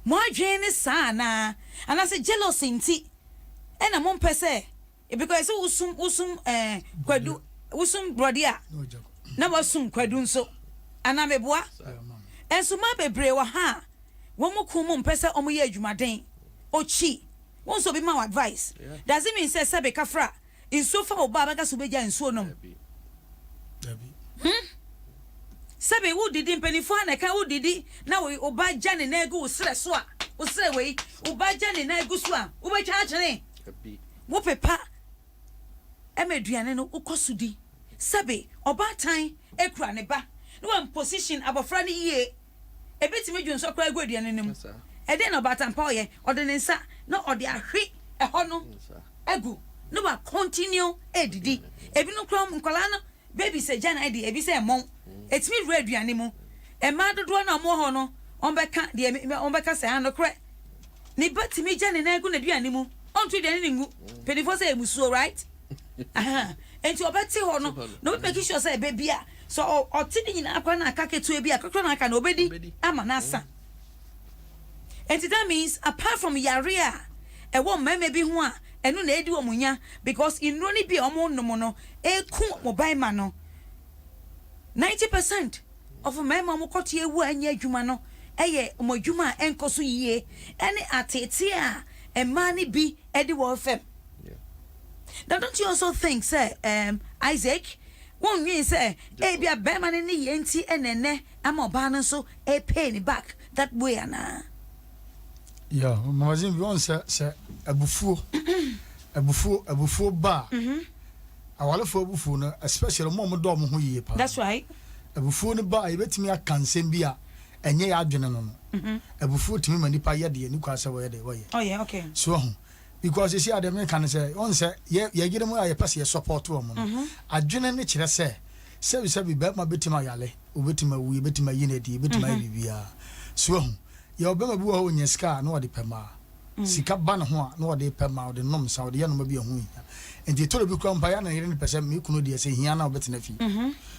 mo adwene sana ana se jealousy nti ena mo mpese because usum kwadu usum brodia na wasum kwadu nso ana meboa enso ma bebre wa ha wo mo ku mo mpese omo ye adwumaden ochi won so be ma advice does it mean say sebe kafra inso fa oba ba ga so beja inso no sebe wo didi mpenifo na ka wo didi na wo oba jane na egu usre so a usre we oba jane na egu so a wo betwa achene wo pepa emeduane no ukosudi sabe obatan ekura ne ba no one position abofra ne ye ebetime dwonso kra aguaduane nim e de no batan pa oye ode ne nsa na ode ahwe eho no egu no ba continue edidi ebi no kra nkola no baby se jana edi ebi se mon etimi ru aduane mu e ma dodo na mo ho no onbeka de onbeka se han no kra ni batimi jane na egu na aduane mu onto de ne ngu penifo say emusuo right enti obeti ho no be make sure say baby a so otini nyina akwa na akake to ebi akokro na aka na obedi ama na asa enti that means apart from yarea e wo mama bi ho a eno na edi omunya because inro ni bi omo no no eku mobile ma no 90% of mama mo kote ewu anya adwuma no eye mo adwuma enkoso yie ene atete a emani bi edi wo fem. Now don't you also think say Isaac won you say e bia be man ni yenti enene ama oba no so e pay ni back that way ana. Yeah, mazin bi on say abufuo ba. Awalefo abufuo no especially mo do mo ho yie pa. That's right. Abufuo no ba e betimi akansem bi a enye ya adwene no no. Abufuo timi manipa ye de ni kwasa wo ye de wo ye. Oh yeah, okay. So because you see Adam can say on say ye gire mu aye pass ye support wo mo adwene ne kire say we be ma betima yale obetima wu betima yinedi betima bibia so ye obema bi wo nya ska na ode pema sika ba ne ho a na ode pema ode nom sa ode ye no ma bi ho ya enti toro bi kwa mpa ya na yire ne pese me kunu de say hia na obetina fi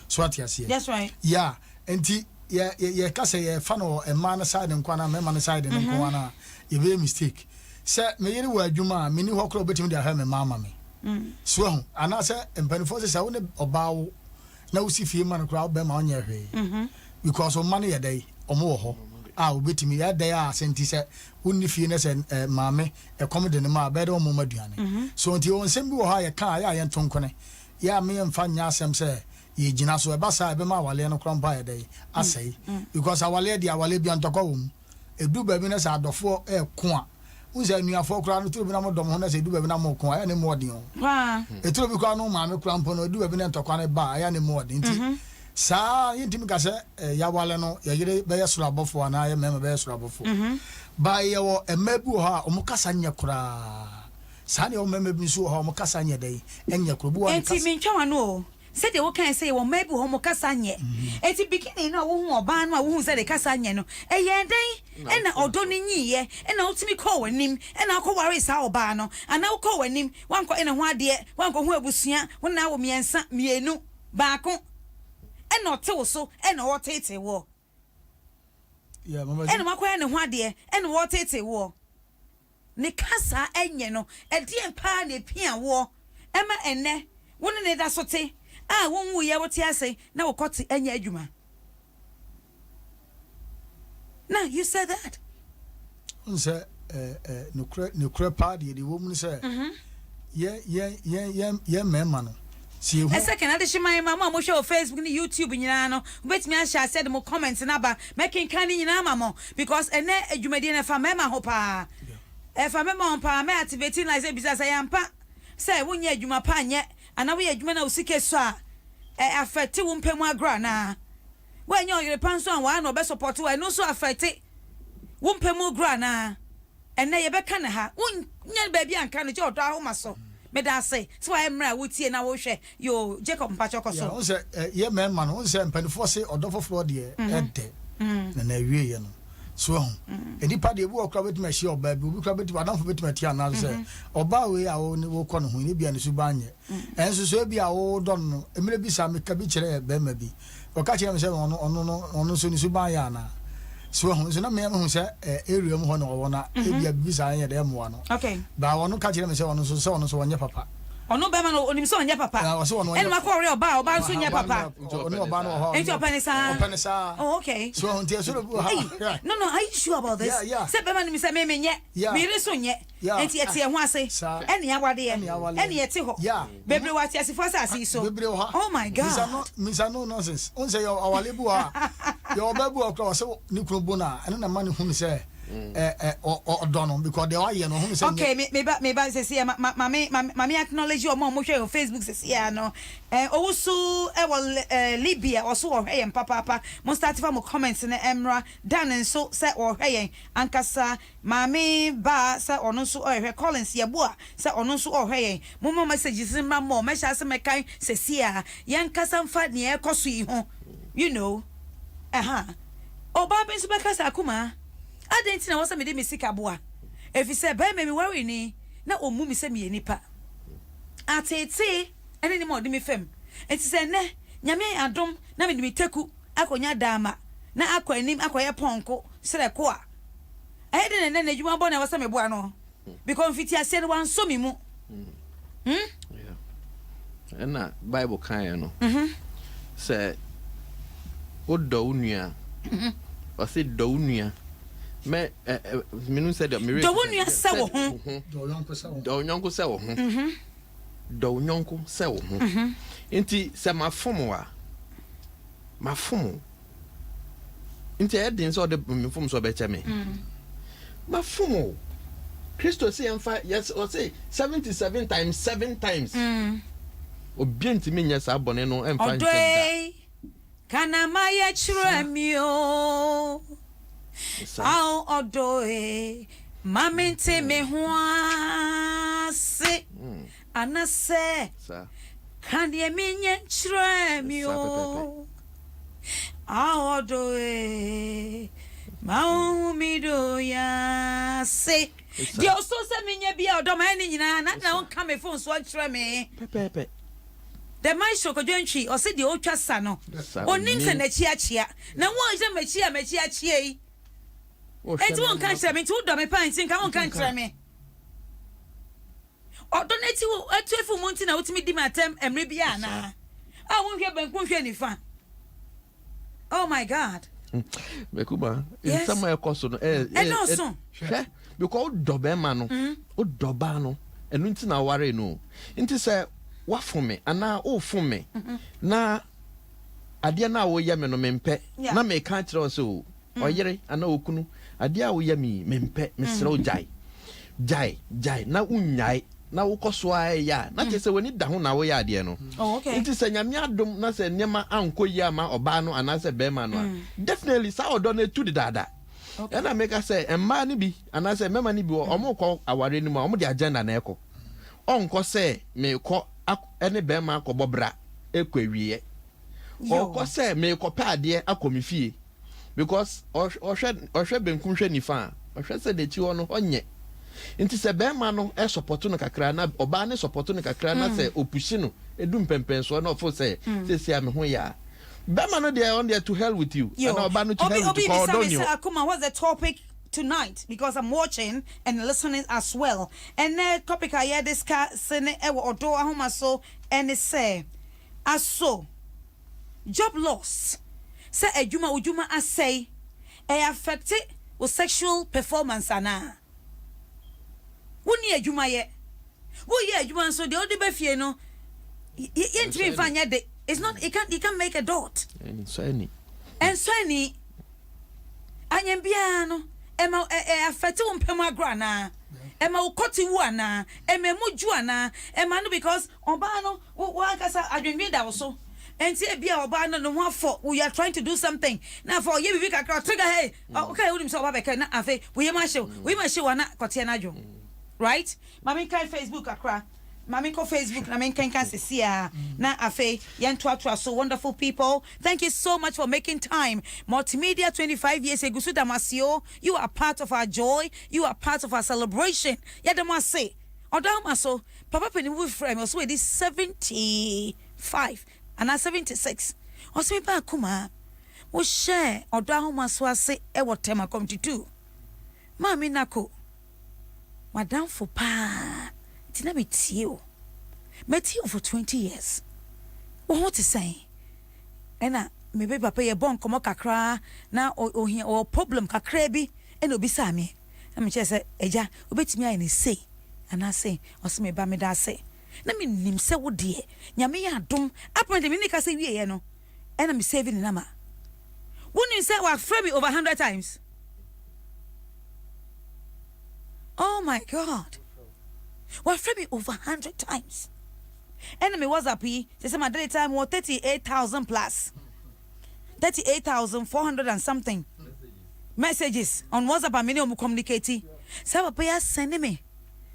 so ati ase. That's right. Yeah, enti ye ka say ye fa no e ma na side nkwa na me ma na side nkwa na ye be mistake se me yiri wa adwuma me ni ho kro betim dia ha me mama me so ho ana se empanifo se wo ne obawo na wo si fie ma no kra wo be ma onye hwe because o man ye dai omo wo ho a wo betim ya dai a senti se wonni fie ne se maame e kom de ne ma be de omo maduane so nti won sem bi wo ha ye ka ya ye ntonkone ya me mfa nya asem se ye gina so e ba sa e be ma wale no kra mpa ye dai asai because awale dia awale bi antokwa wo mu edu ba bi ne sa adofo e ko a unse nuafo kra no turo bi na mo dom ho na se du ba bi na mo ko aya ne mo odin o e turo bi kra no ma me kra mpo no du ba bi na ntokwa ne ba aya ne mo odin nti sa yintimi ka se ya wale no ya yire be yesoro abofo ana ya mema be yesoro abofo ba ye wo emabu ha o mo kasa nya kra sa ne o mema bi so ha o mo kasa nya dai enya kro bu wa kasa enti me ntwa no said they can say wo maybe homo kasa nye enti beginning na wo hu oba no a wo hu say de kasa nye no eye den e na odo ni nyiye e na otimi call wanim e na akọ ware sa oba no ana wo call wanim wanko e na ho ade wanko ho abusua wo na wo miensa mienu baako e na ote wo so e na wo tete wo yeah mama e na makọ e na ho ade e na wo tete wo ne kasa enye no e de empa na pia wo e ma enne wo ne da sote won wu ye wote ase na wo koti enya adwuma. Now you said that. Unse nukre party the woman say ye mema no. See a second addition my mama mo show Facebook ni YouTube nyina no betimi a share said mo comments na ba making kan nyina mama because ene adwumadi na fa mema ho pa. E fa mema ho pa me activating like say bisa say ampa say wo nya adwuma pa nye ana we adwuma na usike so a affect wo mpemu agra na we nya oyire panso an wa na obe support we no so affect wo mpemu agra na ene ye be ka na ha wo nya ba bia nka no je Odo Ahomaso me da say so I mra wo tie na wo hwe yo Jacob Mpacho so wo say ye mema no wo say mpanifo say Odo foforo de ede na wie ye no so enipa de bu okra betima hye oba bi obi kra betima adamfo betima tia na say oba we a wo ne wo kɔ no ho ne bia ne su ba nye enso so bia wo dɔ no emre bi sa me ka bi kyerɛ be ma bi o ka kyerɛ me say ono so ne su ba ya na so so na me hu say area mu ho na wo na bia bi sa anya de mo no okay ba wo no ka kyerɛ me say ono so wonye papa ono be ma no onim so onye papa ene ma ko re oba nso nye papa ono oba no ho enti openisa oh okay so unti so no are you sure about this say be ma ni say me nye me re so nye enti etie ho ase ene ya wade ye ene ye te ho bebre wati asifo sa asi so oh my god misa no nonsense on say your awalebu ha your babu okra so ni krobo na ene na ma ni hu say Odono because they are no who say okay me ba say see mama acknowledge you mom share on Facebook say no owusu Libya also ohwe papa mo start from mo comments na Emra Dan nso say ohwe ankasa mama ba say ono nso ohwe Collins yeboa say ono nso ohwe mo messages ma mo me sha say me kan say see yankasa mfa ne ekoso yi ho you know oba ben so be kasa Akumaa adentina wasa me de mesika boa efi se ba me worry ni na omu mi se me nipa atete ene ni mo de me fam enti se ne nyame adom na me de me teku akonya dama na akwanim akoye ponko sere ko a ayede ne adwuma bo na wasa me boa no because fiti ase no wan so me mu yeah na bible kan no say odo unua o say do unua me minu said me do unua se wo ho do nyonko se wo ho do nyonko se wo ho enti se mafom nti edin so de mfom so be cheme mafom Christo say emfa yes or say 77 times 7 times obienti me nya sa bone no emfa ntenda kana maye chiro mi o au odoe mamenti me ho ase anase kande me nya chiro mi o au odoe maumido ya se Dio so se me nya bia odo ma ni nyina na won ka me phone so chiro me pepe the man shoko dwantwi o se de o twa sa no onim se na chia na won je me chia yi enti won kan chire me enti wo do me pan tin kan won kan chire me odo na ti wo atuefu mu nti na wotimi di matem emre bia na a won hwe ban kun hwe ni fa oh my god Mekuba in some way koso no no so because dobe ma no o doba no enu nti na ware no nti se wafome ana o fome na ade na wo ye me no mempe na me kan kire o se o oyere ana okunu ade a wo ye me mempe me sere o jai na unyai na wo koso ya na ke se woni da ho na wo ya ade no nti se nyame adom na se nyema anko yi ama oba no ana se be ma no definitely sa odo na tu dada na make say emma ni bi ana se mema ni bi omo ko aware ni mu omo de agenda na eko onko se me ko ene be ma ko bobra ekwawie onko se me ko paade akomifie because ohwe benkun hwe ni fa ohwe se de chi ho no onye nti se be ma no e support no kakra na oba ne support no kakra na se opushi no edum pempen so na ofo se se ame ho ya be ma no they on there to hell with you and oba no to hell with you Akumaa, what's the topic tonight? Because I'm watching and listening as well. And the topic I hear discussing Odo Ahomaso and it say aso job loss say ujuma asay affect with sexual performance ana woni adwuma ye wo ye adwuma so de odi be fie no ye ntimi fanya de it's not it can make a dot and so any anyem bia no ema affect wo mpem agro na ema wo koti wu ana ema muju ana ema no because oba no wo akasa adwenwe da wo so enti e bia oba no no ho afọ we are trying to do something na for ye bibi kakra trigger hey okay we so oba be na afa we ma show na kote na adwo. Right? Mami kai Facebook akra. Mami ko Facebook na men kan sesia na afe yentwa so wonderful people. Thank you so much for making time. Multimedia 25 years egusu damasio. You are part of our joy. You are part of our celebration. Yadamase. Odo Ahomaso. Papa Penny we frame also with this 75 and 76. Also me pa Akumaa. Wo share Odo Ahomaso ase e wotema community 2. Mami nako. Madam for pa tina metio for 20 years what to say ena me be papa ye bon komo kakra na o problem kakra bi ena obisa me na me say eja obetimi ayi ne say ana say o se me ba me da say na me nim se wo de nyame ya adom appoint me nika say wie ye no ena me saving ni nama woni say wa frame me over 100 times. Oh my God. Well, frame me over 100 times. Enemy WhatsApp, they say my daily time was 38,000 plus. 38,400 and something. Messages on WhatsApp, I mean, communicating. So, papa, send me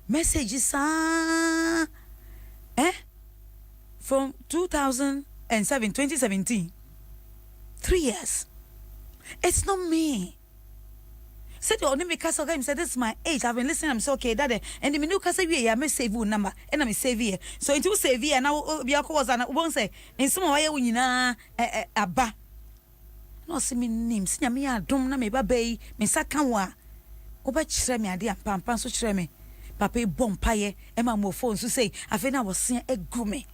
messages. From 2017. 3 years. It's not me. said you only because of him said this is my age. I've been listening. I'm so okay, daddy. And the menu cause we I may save you number and I may save here. So into save here now be a cause and won't say in some way when you na a ba. No see me names. Nyame Adom na me baby me sakanwa. Oba chire me ade ampan so chire me. Papa bompaye e ma mo phone so say afi na wo se egu me.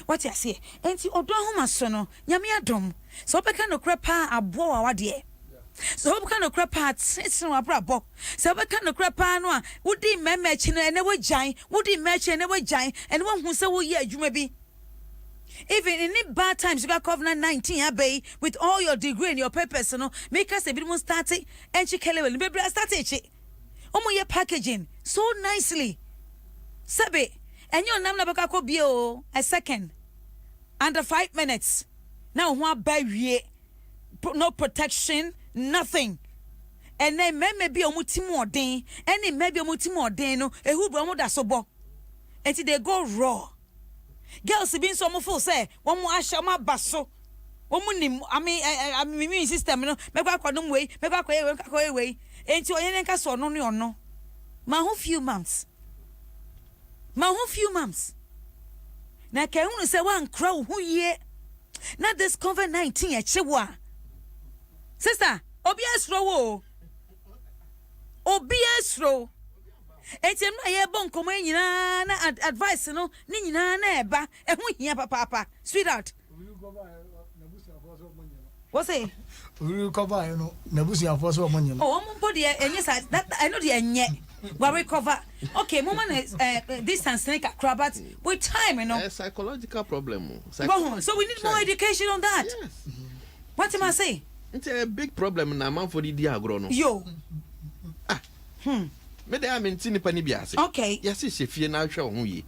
What you say? Enti Odo Ahomaso no Nyame Adom. So obeka no kra pa abo wa wade. So obeka no kra pa tsin wa bra bo. So obeka no kra pa no a wodi mema chi no ene wo jan, wodi mechi ene wo jan, ene wo hu se wo ye adwuma bi. Even in bad times, you got COVID-19, abey, with all your degree and your papers, you know, make us a bit more started and she can level. Baby, I started. Your packaging so nicely. Sabe, and your name never could be a second under 5 minutes. Now, one barrier, no protection, nothing. And then maybe a mutimor day, and it may be a mutimor day, no, a who bromoda sobo. And they go raw. Girls been so full say one more ashama basso. One I mean system, no, make back on way, make back away. Ain't you any castle no. My whole few months. Now can only say one crow who ye not this COVID-19 at Chewa. Sister, Obias row. Etem na ye bon komo nyina na advice no ni nyina na eba ehun hia papa sweetheart what say we recover you know nabusia for so money no oh mumpo de enye sa that I know de enye we recover okay mama distance like acrobat with time you know a psychological problem so we need more education on that. Yes. What am I say? It's a big problem na man for the agro no yo me dey am nti nipa ni biase okay yes she fie na hwe ho yi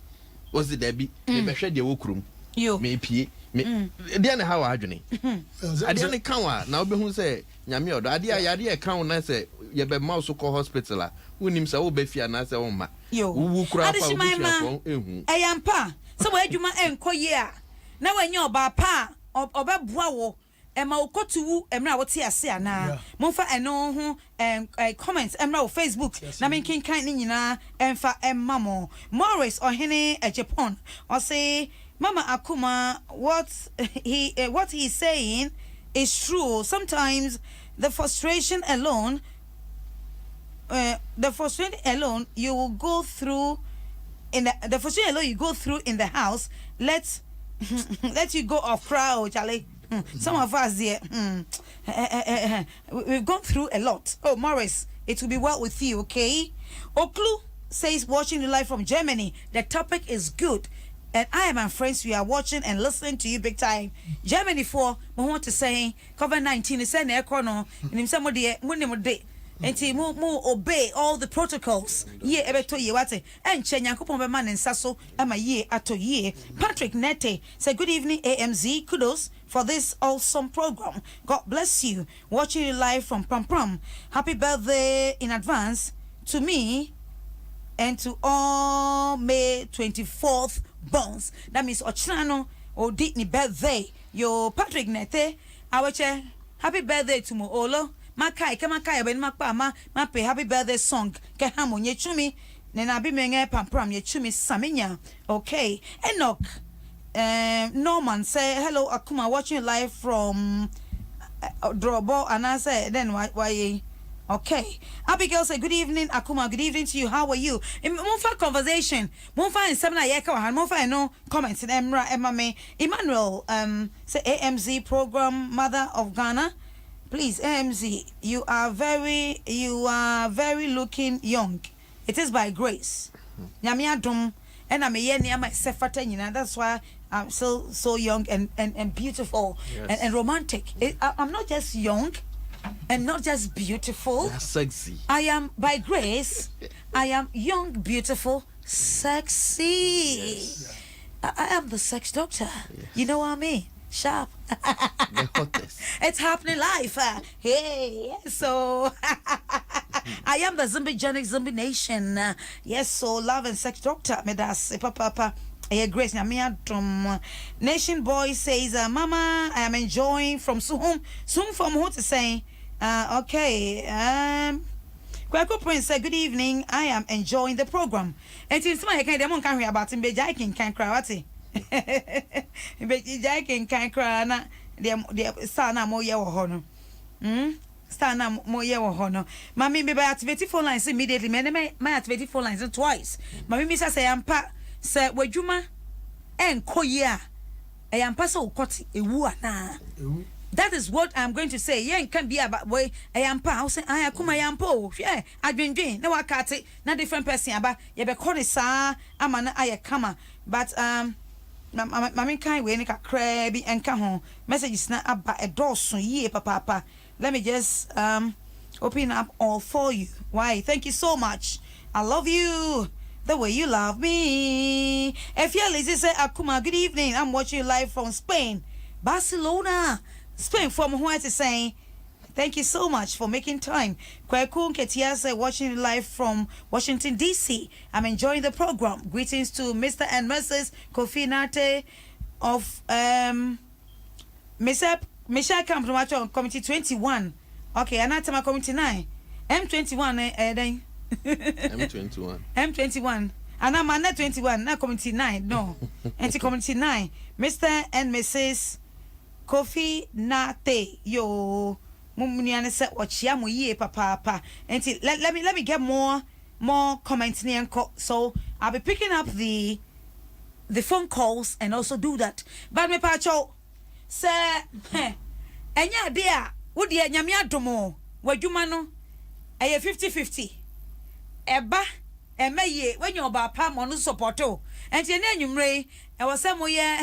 was the debi me be hwe de wo krum yo me pie me dey na ha wa adwene ade ne kan wa na obehu se nyame odo ade ayade e kan na se ye be mouse ko hospital a wonim se wo be fie na se wo ma wo kura pa wo fie ehu eyampa se wo adwuma enkoye a na wanye oba pa obeboa wo Emma Okotu Emra woti ase ana monfa eno ho comments Emra on Facebook na men kin kan ni nyina emfa emmamo Morris ohene Japan or say Mama Akumaa what he's saying is true. Sometimes the frustration alone you will go through in the frustration alone you go through in the house let you go off crowd Charlie. Some of us here, we've gone through a lot. Oh, Morris, it will be well with you, okay? Oklu says, watching you live from Germany. The topic is good. And I and my friends, we are watching and listening to you big time. Germany for, we want to say, COVID-19 is an air corner. And somebody, and mo obey all the protocols. Ye ebeto ye wate. And Nyankopon be man nsaso ama ye ato ye. Patrick Nete say good evening AMZ. Kudos for this awesome program. God bless you. Watching you live from Pram. Happy birthday in advance to me and to all May 24th borns. That means Ochrano or Ditni birthday. Yo Patrick Nete. Awache happy birthday to mo Olo. Makai kamakai ben makpa ma pe happy birthday song ke hamo nye chumi ne na bi menge pampram nye chumi saminya. Okay, Enoch Norman say hello Akumaa, watching live from Drobo, and I say then why okay. Abigail say good evening Akumaa, good evening to you, how are you? Monfa conversation monfa in seminar yeka wa monfa no comments in Emma me Emmanuel say AMZ program mother of Ghana. Please, AMZ, you are very looking young. It is by grace. Nyame Adom, and I'm a year near myself. That's why I'm so young and beautiful. Yes. and romantic. I'm not just young and not just beautiful. That's sexy. I am by grace. I am young, beautiful, sexy. Yes. I am the sex doctor. Yes. You know what I mean? Sharp. The hottest. It's happening live. Hey, so I am the Zimbi Nation. Yes, so love and sex doctor. Medas papa. Grace Adom. Nation boy says, Mama, I am enjoying from soon from who to say Okay. Kwaku Prince said, good evening. I am enjoying the program. And since my kind of can about him, be jiking can cry. Be jiking can cry. Na the sana mo ye honor. Sana mo ye honor. Mammy, me by activate phone lines immediately. My activate phone lines twice. Mammy, Miss say, I'm say, where Juma and Koya. I am paso koti ewu na. That is what I'm going to say. Yeah, can be about way I am pa. I say I Akumaa yampo. Yeah, I've been doing. No, I can't say na different person. But you be calling sa. I'm an I kama. But mami kind we nika crabby and come home. Messages na about a dozen ye papa. Let me just open up all for you. Why? Thank you so much. I love you the way you love me. If you're lazy, say Akumaa, good evening. I'm watching you live from Spain, Barcelona. Spain from who is saying, thank you so much for making time. Kwaku Ketia say watching live from Washington DC. I'm enjoying the program. Greetings to Mr. and Mrs. Kofi Nate of Michelle Camp on Committee 21. Okay, Anatama Committee 9. M21 then M21 and I'm not 21, not Committee 9. No. Anti Committee 9. Mr. and Mrs. Kofi Nate yo mumunyane se ochia mo yie papa and let me get more comments near. So I'll be picking up the phone calls and also do that. But me pacho say enya dia wo dia nyame adomo wadwuma no eye 50-50 eba emeye when you ba pa mo no support o enti na anwumre e wo se mo ye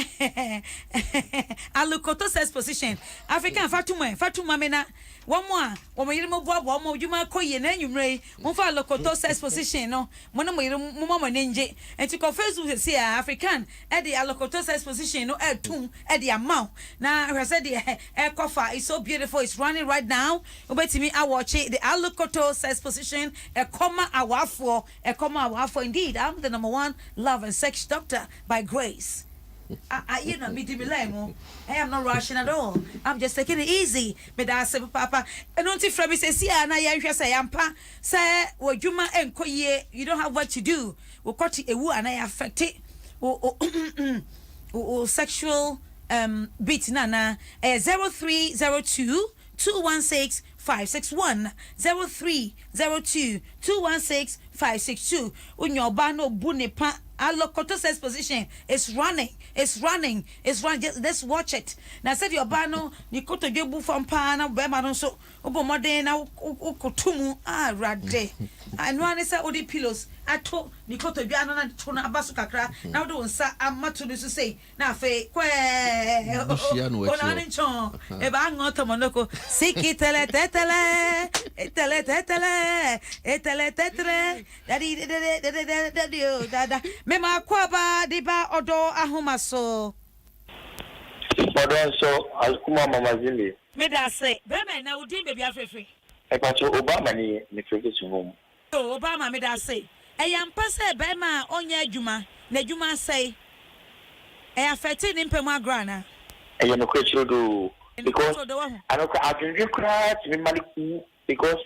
alukoto says position African fatuma me na wo mo a wo mo yire mo boabo mo dwuma koye na anwumre mo fa alukoto says position no mo no mo yire mo mo nje enti ko Facebook say African e the alukoto says position no e tum e the amount na I said the e kofa is so beautiful, it's running right now. Obetimi I watch it the alukoto says position e koma awafo indeed. I'm the number 1 love and sex doctor by grace. You know, I am not rushing at all. I'm just taking it easy. But I say, Papa, and don't you from me say, see, and I say, I'm pa, say, well, Juma and Koye, you don't have what to do. We'll cut it a woo and I affect it. Or sexual beat nana 0302 216 561 0302 216 562. Unyo bano bunepa alokoto says position. It's running. Just watch it. Now said your bano nikoto jobu from pana bema no so obo modern na ukotumu rade. And one is odi pillows. Ato nikoto biano na tona abasu kakra. Now do nsa amatu no say na fe kwe ona nchon e ba ngoto monoko siki tele dada mema kwaba diba Odo Ahomaso Odo so Akumaa mama Zimbi me da say be me na udi baby afefe e pacho Obama ni feke sunum Obama me da say e yampa say be ma onye adwuma na adwuma say e afete ni mpem agrana e ye no kwechiro do because I don't cry to me maliku because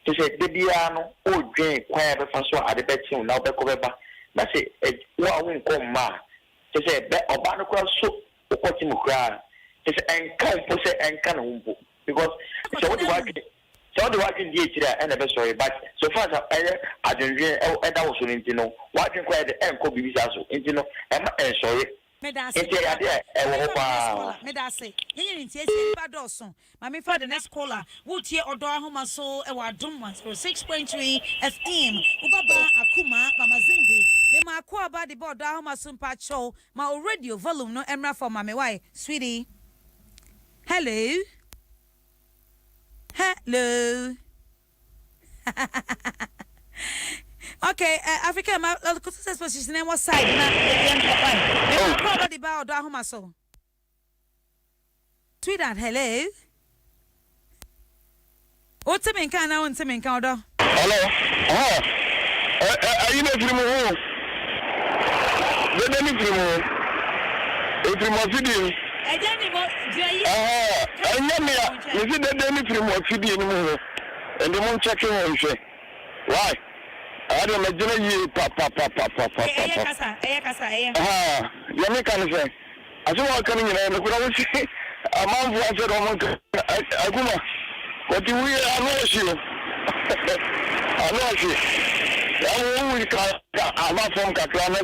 to say bebia no o dwen kwa be fa so ade betin na be ko beba na say wa won ko ma to say be oba no kwa so o ko ti mu kra to say enka no mbo because so what do I can get there and be sorry but so far I don't e da wo so ntino wa dwen kwa de enko bibisa so ntino e ma sorry Medase. Mami for the next caller. Would hear Odo Ahomaso Adom 106.3 FM. Ubaba Akumaa Mama Zimbi. The Makua body board Odo Ahomaso Pacho. My radio volume no emra for Mami why sweetie. Hello. Okay, Africa, my position name was side. Now, probably about Odo Ahomaso. Sweetheart, hello. What's the main kind? I want to make Odo. Hello. Are you not from home? Let me from home. If you must be Is it the daily film of CD anymore? And the one checking on say, why? I don't imagine you, papa. You can say, I don't want coming in and look what I say. A man who answered on Akumaa. What do we know? I know you. I'm not from Kaklana.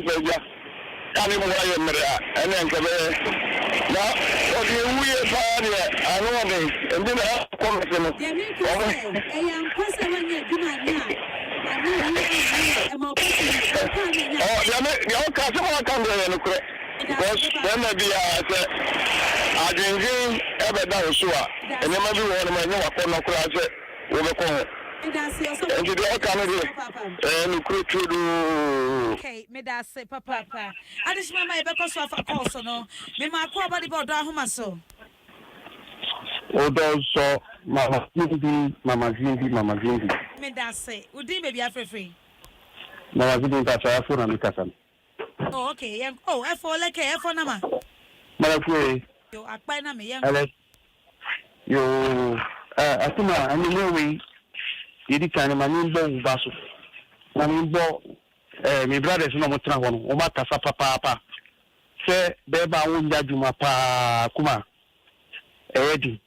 And then okay, me da say papa. I just remember I because of a call so no. Me ma ko about the Odo Ahomaso. Odo so mama Zimbi. Me da say, udi baby afrefree. Mama Zimbi ka sa phone na kasa. Oh okay, yeah. Oh, F4 like F4 na ma. Mama kwe. Yo akpai na me yeah. Yo Akumaa ani lewe yedi kan ma ni bo baso. Na ni bo my brothers no motra ho no o ma kasa papa se be ba won jaduma pa Akumaa edi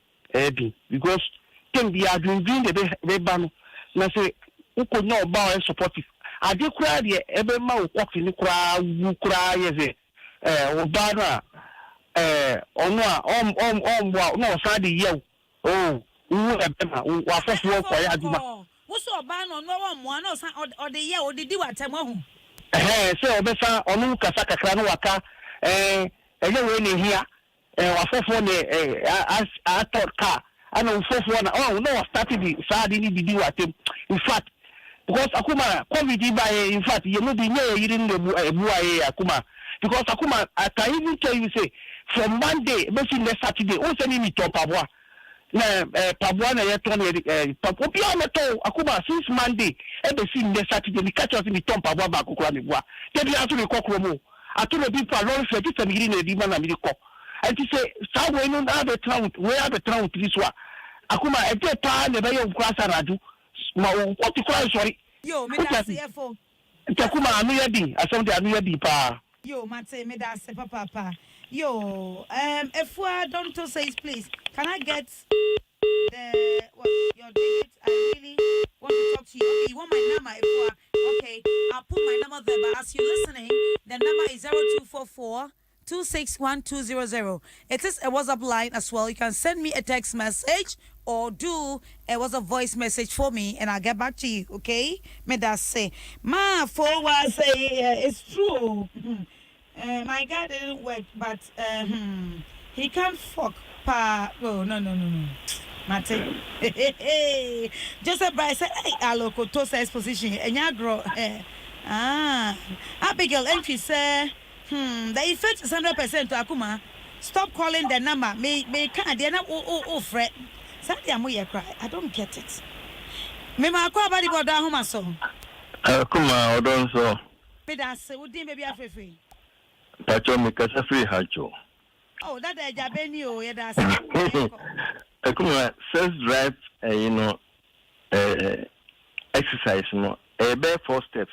because can be adwindwin de be ba no na se ukonya oba o supportive ade kura de e be ma o kofi ni kura wu kura ye se oba no onu a no sa de ye o wu e be ma wa fofo ko ya aduma wo so oba no wo mo na o de ye o de di watem ho se obesa onu kasa kakra no waka eje we ne hia wa fofo ne ator ka ana fofo na no started the sadi ni di watem in fact because Akumaa COVID by in fact you know the year yirin the buaye Akumaa because Akumaa I can even tell you say from Monday maybe next Saturday o se ni mi top abua na pabua na ye ton papo bia meto Akumaa since Monday e be see next Saturday mi catch us mi top abua ba kokora mi bua te bi ato mi kokoro mo ato no bi pa lon fe ti se mi yiri na di ma na mi ko and ti say sa we no na be town we have a town this one Akumaa e te pa ne be ye ukra saradu ma o ti kwa sorry yo me da say efo Akumaa anu ye di asem de anu ye di pa yo mate me da say papa yo efo don't to say please can I get your digits? I really want to talk to you. Okay, you want my number efo okay I'll put my number there but as you're listening the number is 0244 261 It is a WhatsApp line as well. You can send me a text message or do a WhatsApp voice message for me and I'll get back to you, okay? Me that say, ma forward say it's true. My guy didn't work, but he can't fuck pa. Oh no. Mate. Joseph Bryce said, hey, aloko to say position and ya grow. Abigail entry say the effect is 100% to Akumaa. Stop calling the number. Me can't. They're not fret. Sadly, I'm here cry. I don't get it. Me ma kwa body Odo Ahomaso. Akumaa Odo so. Me da say, would baby afrefree. Pacho me kasa free hacho. Oh, that is Jabeni o. Yeah, that's. Akumaa self drive, exercise no. Bare 4 steps.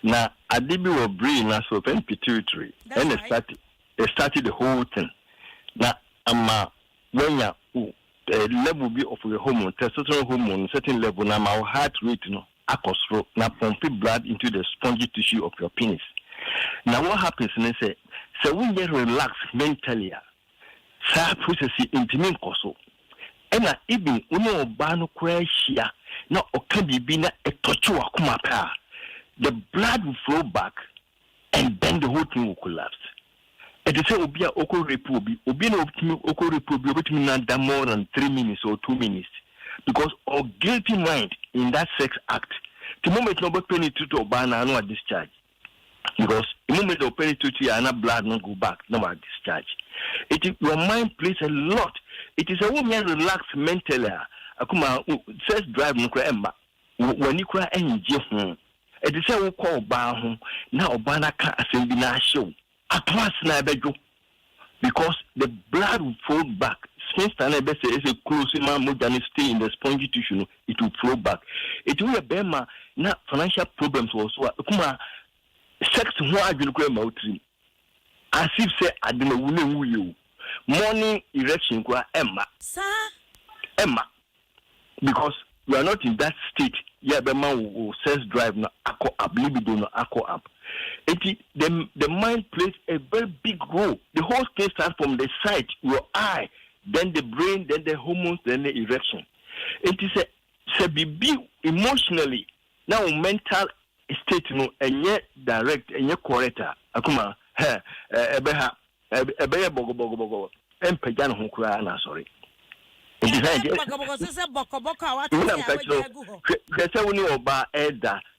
Na adibi wo brain na so open pituitary and it started the whole thing na ama when ya level be of the hormone testosterone hormone certain level na my heart rate no akosro na pump blood into the spongy tissue of your penis. Now what happens is say when you relax mentally sa process intimate koso ena even uno ba no kwa hia na oka bibi na etocho Akumaa pa the blood will flow back and then the whole thing will collapse. It is a obia oko repo obi na oko repo obetimi na more than 3 minutes or 2 minutes because our guilty mind in that sex act the moment no be penalty to obana no discharge because the moment the penalty to your blood no go back no discharge. It is your mind plays a lot. It is a woman relax mentally Akumaa sex drive no kra emba when you kra enje ho. It is a call bar home now banaka assembly na show. At once na bejo. because the blood will flow back. Since the is a close man more than stay in the spongy tissue, it will flow back. It will be a not financial problems also. Akumaa sex who are going to go as if say I don't know who you morning erection kwa Emma. Sir? Emma. Because we are not in that state. Yeah, the man will sex drive no akko up, libido no akko up. The mind plays a very big role. The whole thing starts from the sight, your eye, then the brain, then the hormones, then the erection. It is a be emotionally now mental state no and yet direct and yet correct. Akumaa, ebeha bogo empejano hukura na sorry. It is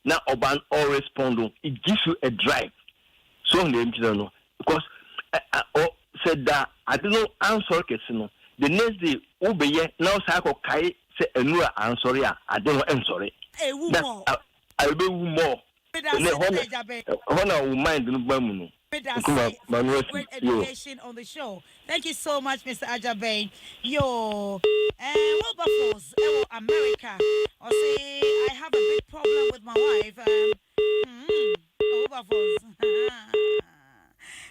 now Oban all respond. It gives you a drive. So know because said that I don't know answer question. The next day Ubeye now Sako Kai say Enura answer ya I don't know I'm sorry. I will be more. Honor will mind no bamuno. Great education on the show. Thank you so much, Mr. Ajabe. Yo, Wilberforce, America. I say I have a big problem with my wife. Wilberforce.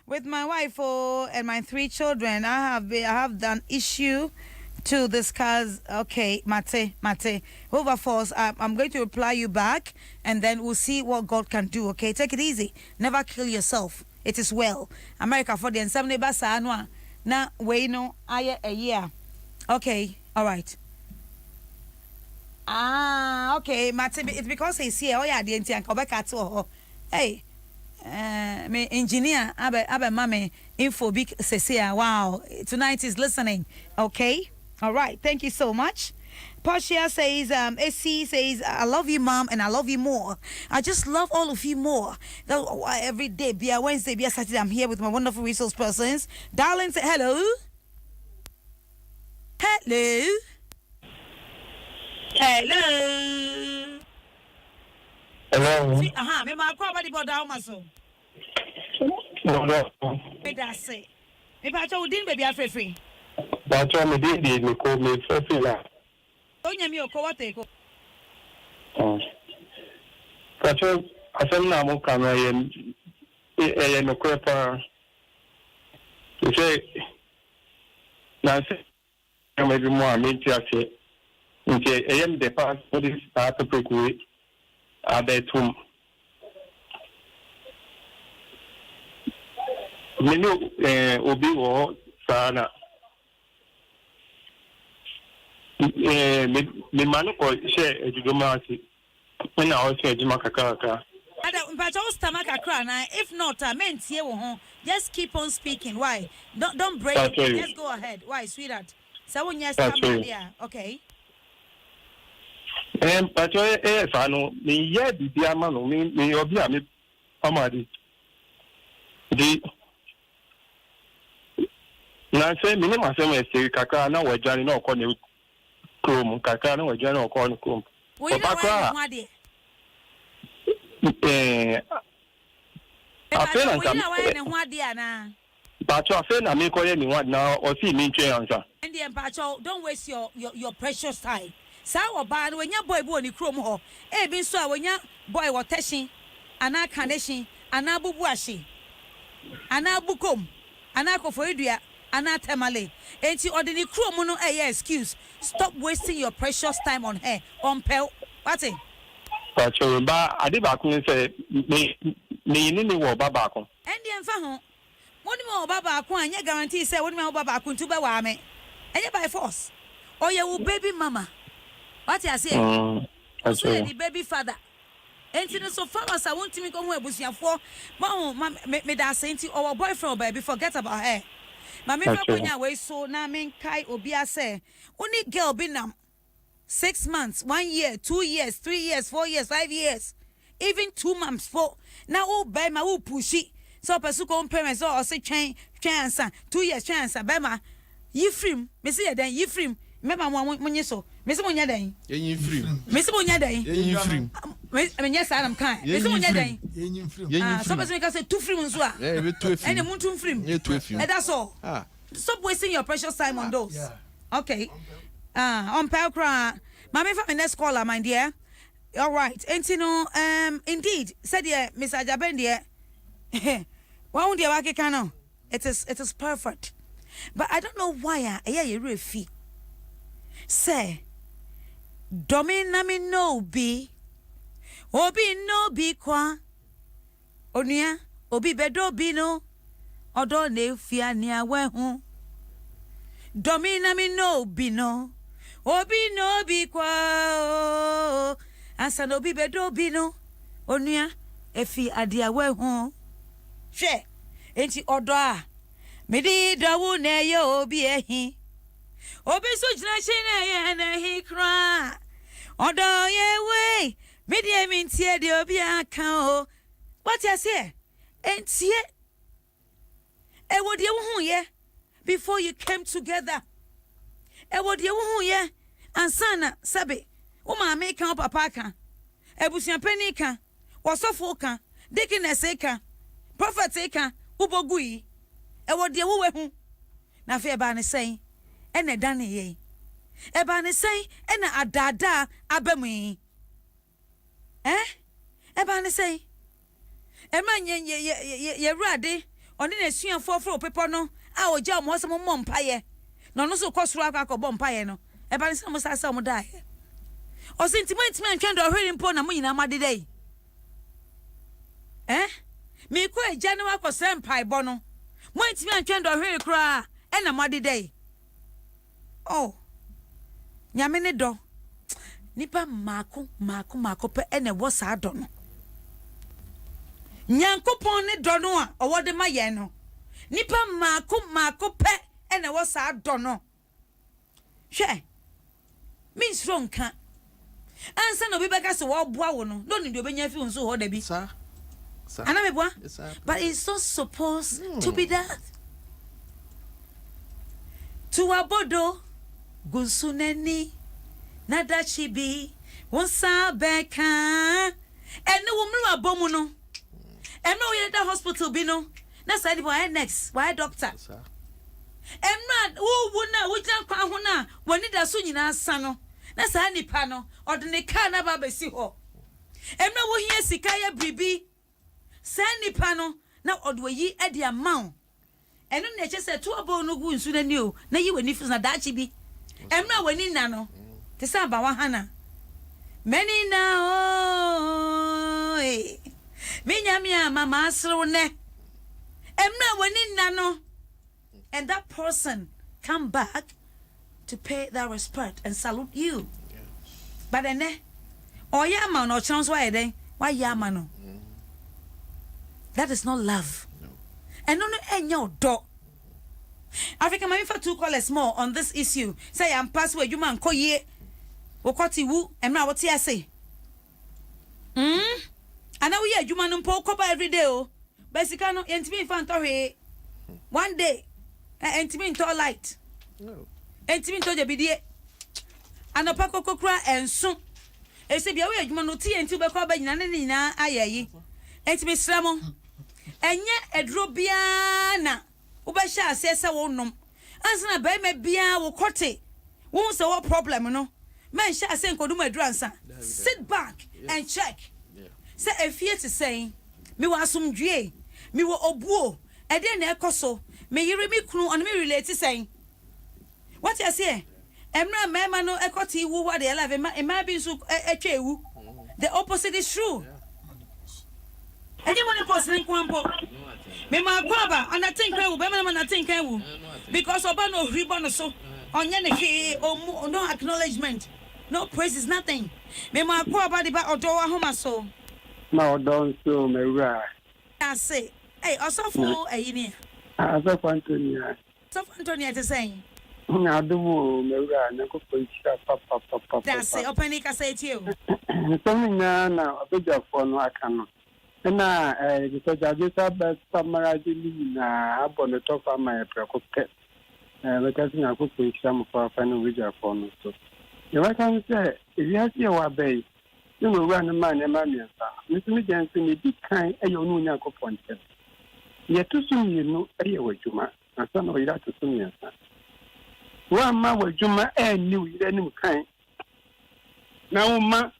With my wife and my 3 children, I have done issue to discuss. Okay, Mate. Wilberforce, I'm going to reply you back, and then we'll see what God can do. Okay, take it easy. Never kill yourself. It is well. America for the and some neighbors are na we no a year. Okay, all right. Okay, Mate, it's because he's here. Oh yeah, the entire Quebec to hey. Me engineer abe mame info big Cecilia. Wow, tonight is listening. Okay, all right, thank you so much. Portia says, AC says, I love you, Mom, and I love you more. I just love all of you more. Every day, be a Wednesday, be a Saturday, I'm here with my wonderful resource persons. Darling, say hello. Hello. Hello. Hello. Me ma kwa badi Odo Ahomaso. No. Me da say. Me pa cho udin baby afrefre. Ba cho me dey me ko me free la. Onya mi okowote ko. Ka cho asem na mo kan ye no kwepa. Say na say maybe more me ti ase. Nti eyem de pass for this start to procure abetum. Obi wo sana me manu ko share ejudoma ati na o share ejuma kakaka Ada mpacha o stomach akra na if not mentie wo ho just keep on speaking. Why don't break it. Just go ahead. Why sweetheart so when you start there okay pacho fano me ye bibia ma no me obi a me amadi di na say me ma say me say kaka na wajani na okọ ne krom kaka na wajani na okọ ne krom Papa afena nka pacho afena me ko ye ni wa na o si mi ntwe ansa and the pacho don't waste your precious time. Sa oba no nya boy bo ni krom ho e bi so a wonya boy wo teshin ana kaneshin ana bubu ahye ana bukom ana kofoidua ana temale enti ordinary krom no excuse. Stop wasting your precious time on her on pel what it pacho ba ade ba kun say me ni wo baba ko and the emfa ho woni me wo baba ko anya guarantee say woni me wo baba ko ntu be wa me enye by force or your baby mama. What you say? Also, the baby father. Enti no so farmers I want to me come ho abusuafo. Ma me da senti our boyfriend baby forget about her. Ma me fa konya we so na me kai obi ase. Only girl be nam 6 months, 1 year, 2 years, 3 years, 4 years, 5 years. Even 2 months for. Now oh by my oh pushy. So person come parents or say train answer 2 years chance by ma Yifrim, me see then Yifrim me ma mo munye so me se munya dan yin free me se munya dan yin free me nya sa nam kan me se munya dan yin free so person ka say 2 free nso a be 2 free and muntu free yeah 2 free that's all stop wasting your precious time on those okay on pelkra mama for my next caller my dear all right and you know indeed said yeah Miss Ajaben dear why dear wake can it is perfect but I don't know why you refi say domina me no be obi no be kwa onia obi bedo bi no odo na fia ni awe hu domina me no be no obi no be kwa ansa no obi bedo bi no onia efi ade awe hu hwe enti odo a medi dawu na ye obi ehi obi so jina shi na ye na hi kra odo ye we medi emi ntie de obi aka o what you say entie e wo de wo hu ye before you came together e wo de wo hu ye ansana sabe wo ma me kan papa kan ebusuan pani kan wosofo kan deaconess kan prophet kan ubogui e wo de wo we hu na fe ba ne sen e na dan ye e ba ne sen e na adada abamu e ba ne sen e ma ye ruade oni na suan foforo pepo no a oja mo so mo mpaye no no so kwosoro akọ bo mpaye no e ba ne sen mo sa mo dai o se ntimo antwen do hwere mpo na mo nyina ma dedai me ko eja ne wakọ se mpai bo no mo ntimi antwen do hwere kra e na ma dedai oh nyame ne do nipa mako pe e na wo sa do no nyankopon ne do no a owode ma ye no nipa mako pe e na wo sa do no hwe min stronka ansa no bibeka se wo boa wo no do ni do benya fi unso ho da bi sa ana me boa but it's so supposed to be that to abodo gunsuneni nada chibi wonsa beka ene wo mru abomu no emma we da hospital bi no na side boy next why doctor emma wo na wo jina kwa ho na woni da so nyina sa no na sa nipa no odene ka na ba besi ho emma wo hia sika ya bribi sa nipa no na odwo yi e dia maun eno na eche se to abo no gu nsu na ni o na yi wani fi na da chi bi emma wani na no te sa ba wa hana many na o minya mama asro ne emna wani na no and that person come back to pay that respect and salute you but then oya ma no chance why ya ma no that is not love and no enyo do Africa my for two callers more on this issue say I'm pass where you man ko ye wokoti wu emna what ya say ana we adwuma no mpo kopa every day o basically no entimi fan to he one day entimi to light no entimi to je bidie anopa kokokura enso ese bia we adwuma no ti enti be ko ba nyina ne nyina ayayi entimi sramo enye edro bia na wo ba sha asese wo nom ansana ba me bia wo kote wo se wo problem no man sha ase nkodum adru ansa sit back and check say efie to say me wa asomdwe me wo obuo e de na ekoso me yire me kunu on me relate say what you say emra mema no ekoti wu wa de life e ma bi so etwa ewu the opposite is true any money person kwampo me ma kwaba ana tinkan wu be ma na tinkan wu because oba no hribo no so onye ne hwe no acknowledgement no praise is nothing me ma kwaba de ba Odo Ahomaso na Odo so mewura I say hey osofo eyini asofo Antonia to say Adom mewura na ko ponchira papa that's it open it say to you so na obejafo no aka no na because I just have that summarize na abono to farmer prekoke because I could put some for a final region for me. So, if I can say, if you have your bay, you will run a man and mammy. Mr. Mijanson, you did kind of your new Yanko point. Yet too soon you know a year with Juma, and some of that to soon. One man with Juma and knew any kind. Now, ma,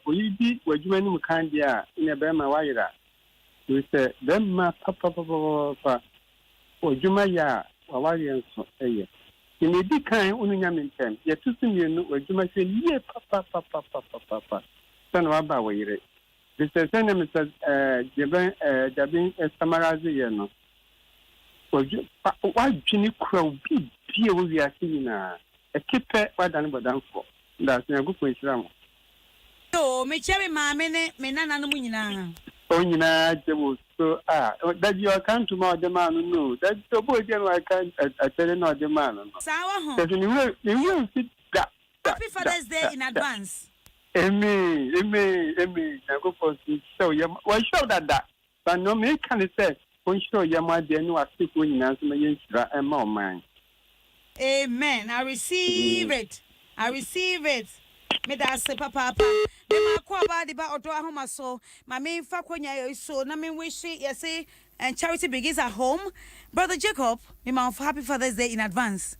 we be with you any kind, yeah, in a Bema Wire. You say, them ma papa or Juma ya, or Warian so a year. You may be kind only in time, yet to see you know what Juma say, yeah, papa. Son of Abba, wait. This is the name says, Jabin Samarazi, why Jenny Crow be dear we are seeing a keeper, what done but done for. That's a good point. So, me cherry mamma, me nana no munina. Oh, you know, so that you are come to my demand, no, that's the boy, I can't tell you not demand. Sour home. You will sit that. Happy Father's Day in advance. Amy, I go for so you why show that. But no me can say, when show you my dear, no, I speak when you answer my and more mine. Amen. I receive it. Me da se papa. Me ma kwa ba di ba Odo Ahomaso. Ma me fa konya so na me wish you say and charity begins at home. Brother Jacob, me ma happy Father's Day in advance.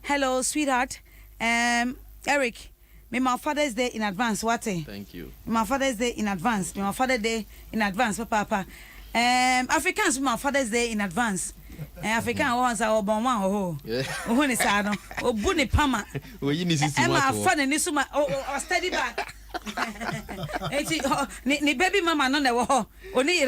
Hello, sweetheart. Eric, me ma Father's Day in advance. What? Thank you. Me ma Father's Day in advance. Me ma Father's Day in advance, papa. Africans ma Father's Day in advance. African ones are born one oh. When is I don't. Oh, bunny pama. Oh, you need to Emma, fun and this oh, steady back. Ni baby mama no never only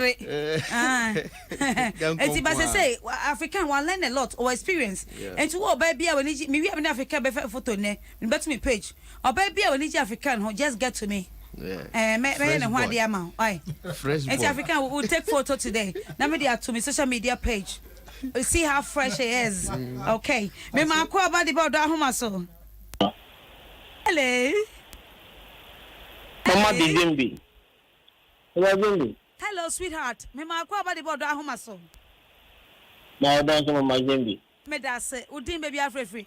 say African one learn a lot or experience. And to all baby when me we have an African photo ne bet me page. Or baby when African who just get to me. Fresh boy. African will take photo today. Now me they to me social media page. We see how fresh it is. Okay. Me ma kwa about the Odo Ahomaso. Hello. Mama di Zimbi. Hello, sweetheart. Me ma kwa about the Odo Ahomaso. Na don so Mama Zimbi. Me da say, udin baby afrefree.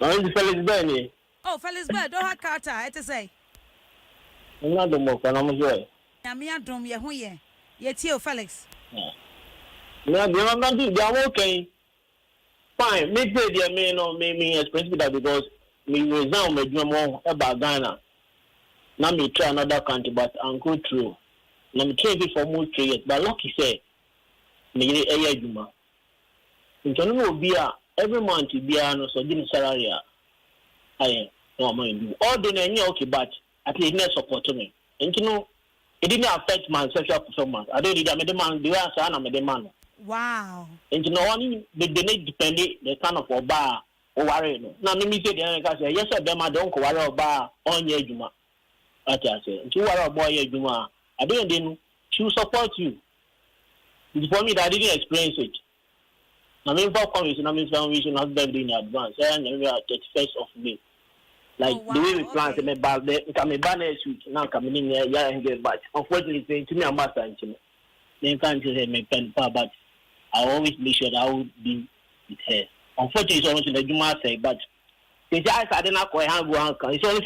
I'm Felix Benny. Oh, Felix Benny, don't have Carter, I to say. Na do mo kana mo joy. Na me adom ye ho ye. Ye tie Felix. No, they're okay. Fine. Me say they may not make me expensive that because me resign my dream about Ghana. Now me try another country, but I'm go through. Now me try it for more 3 years. But lucky say, me a year juma. In terms of beer, every month beer no so give salary. I no mind. All the name okay, but at least not support me. And you know, it didn't affect my sexual performance. I don't need a man. The answer I'm a man. Wow. And you know, only the need depending the kind of bar or worry. Now, let me say the other guy, yes, I don't go worry bar on your juma. I say, you are a boy, juma. I don't know, she will support you. For me, I didn't experience it. I mean, for conversation, I mean, we should not be in advance. And we are 31st of May. Like the way we plan to make bad, come a banner suit, now coming in here, yeah, and get back. Unfortunately, to me, I'm master. They can't say my pen, but I always make sure that I will be with her. Unfortunately, it's almost in the Juma say, but since I did not quite have one, it's only